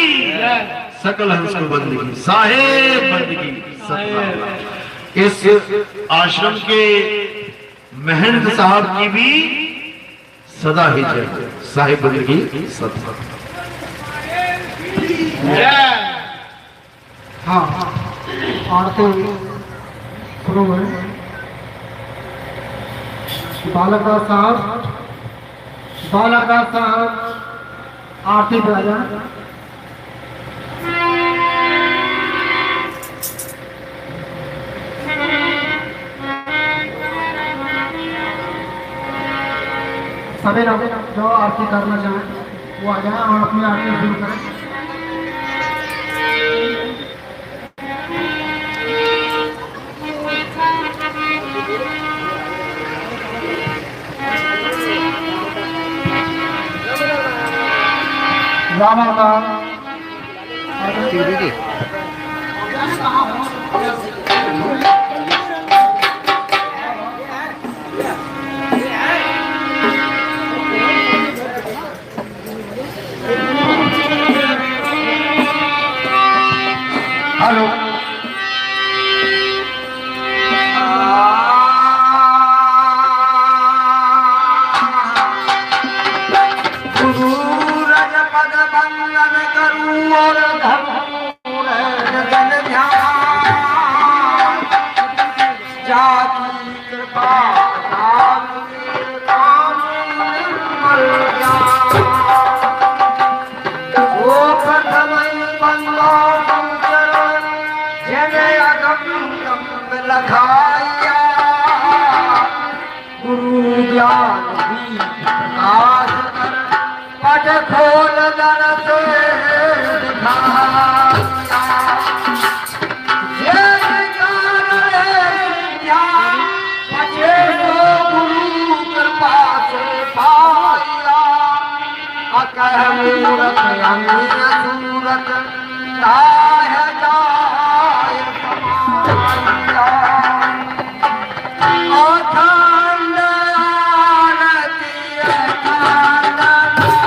सकल हंस को बंदगी साहेब बंदगी सतनाम। इस आश्रम के महंत साहब की भी सदा ही जय, साहेब बंदगी सतनाम। हाँ आरती शुरू है। बालकदास साहब आरती पे आ जाए। सभी लोग जो आरती करना चाहें वो आ जाए और अपनी आरती शुरू करें। रामा का दीदी हेलो गुरु ज्ञान प्रकाश कर पट खोल दर से गुरु कृपा से पाया अकह मूरत अन्य सूरत ताह जाय समाया अखंड आरती अखंड नमः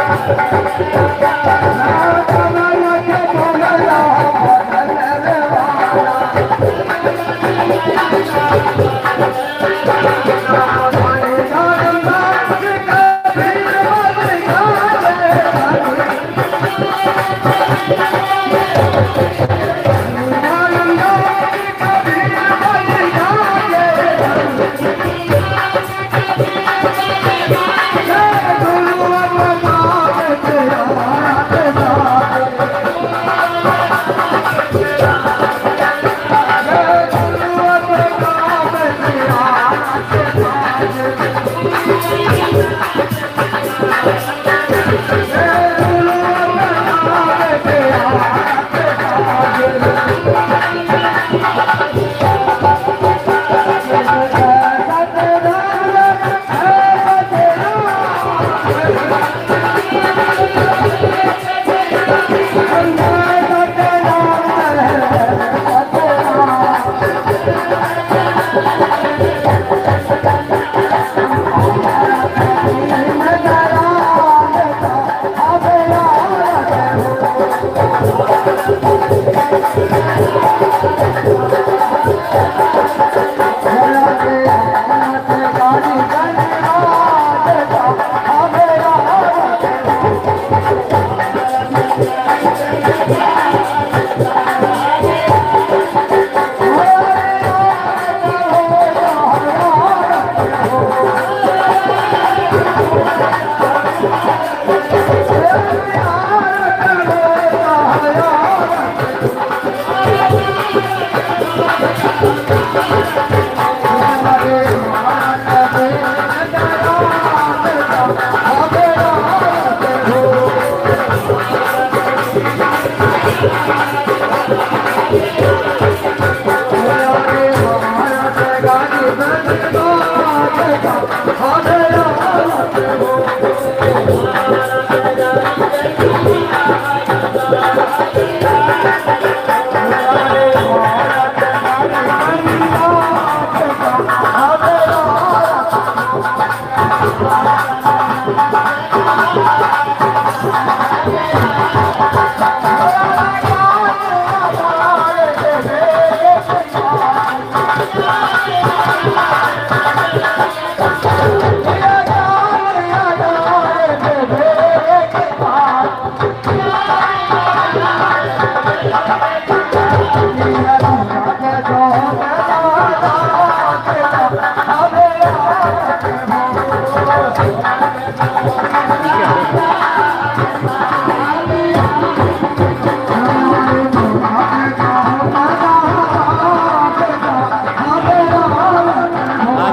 आ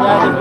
जाए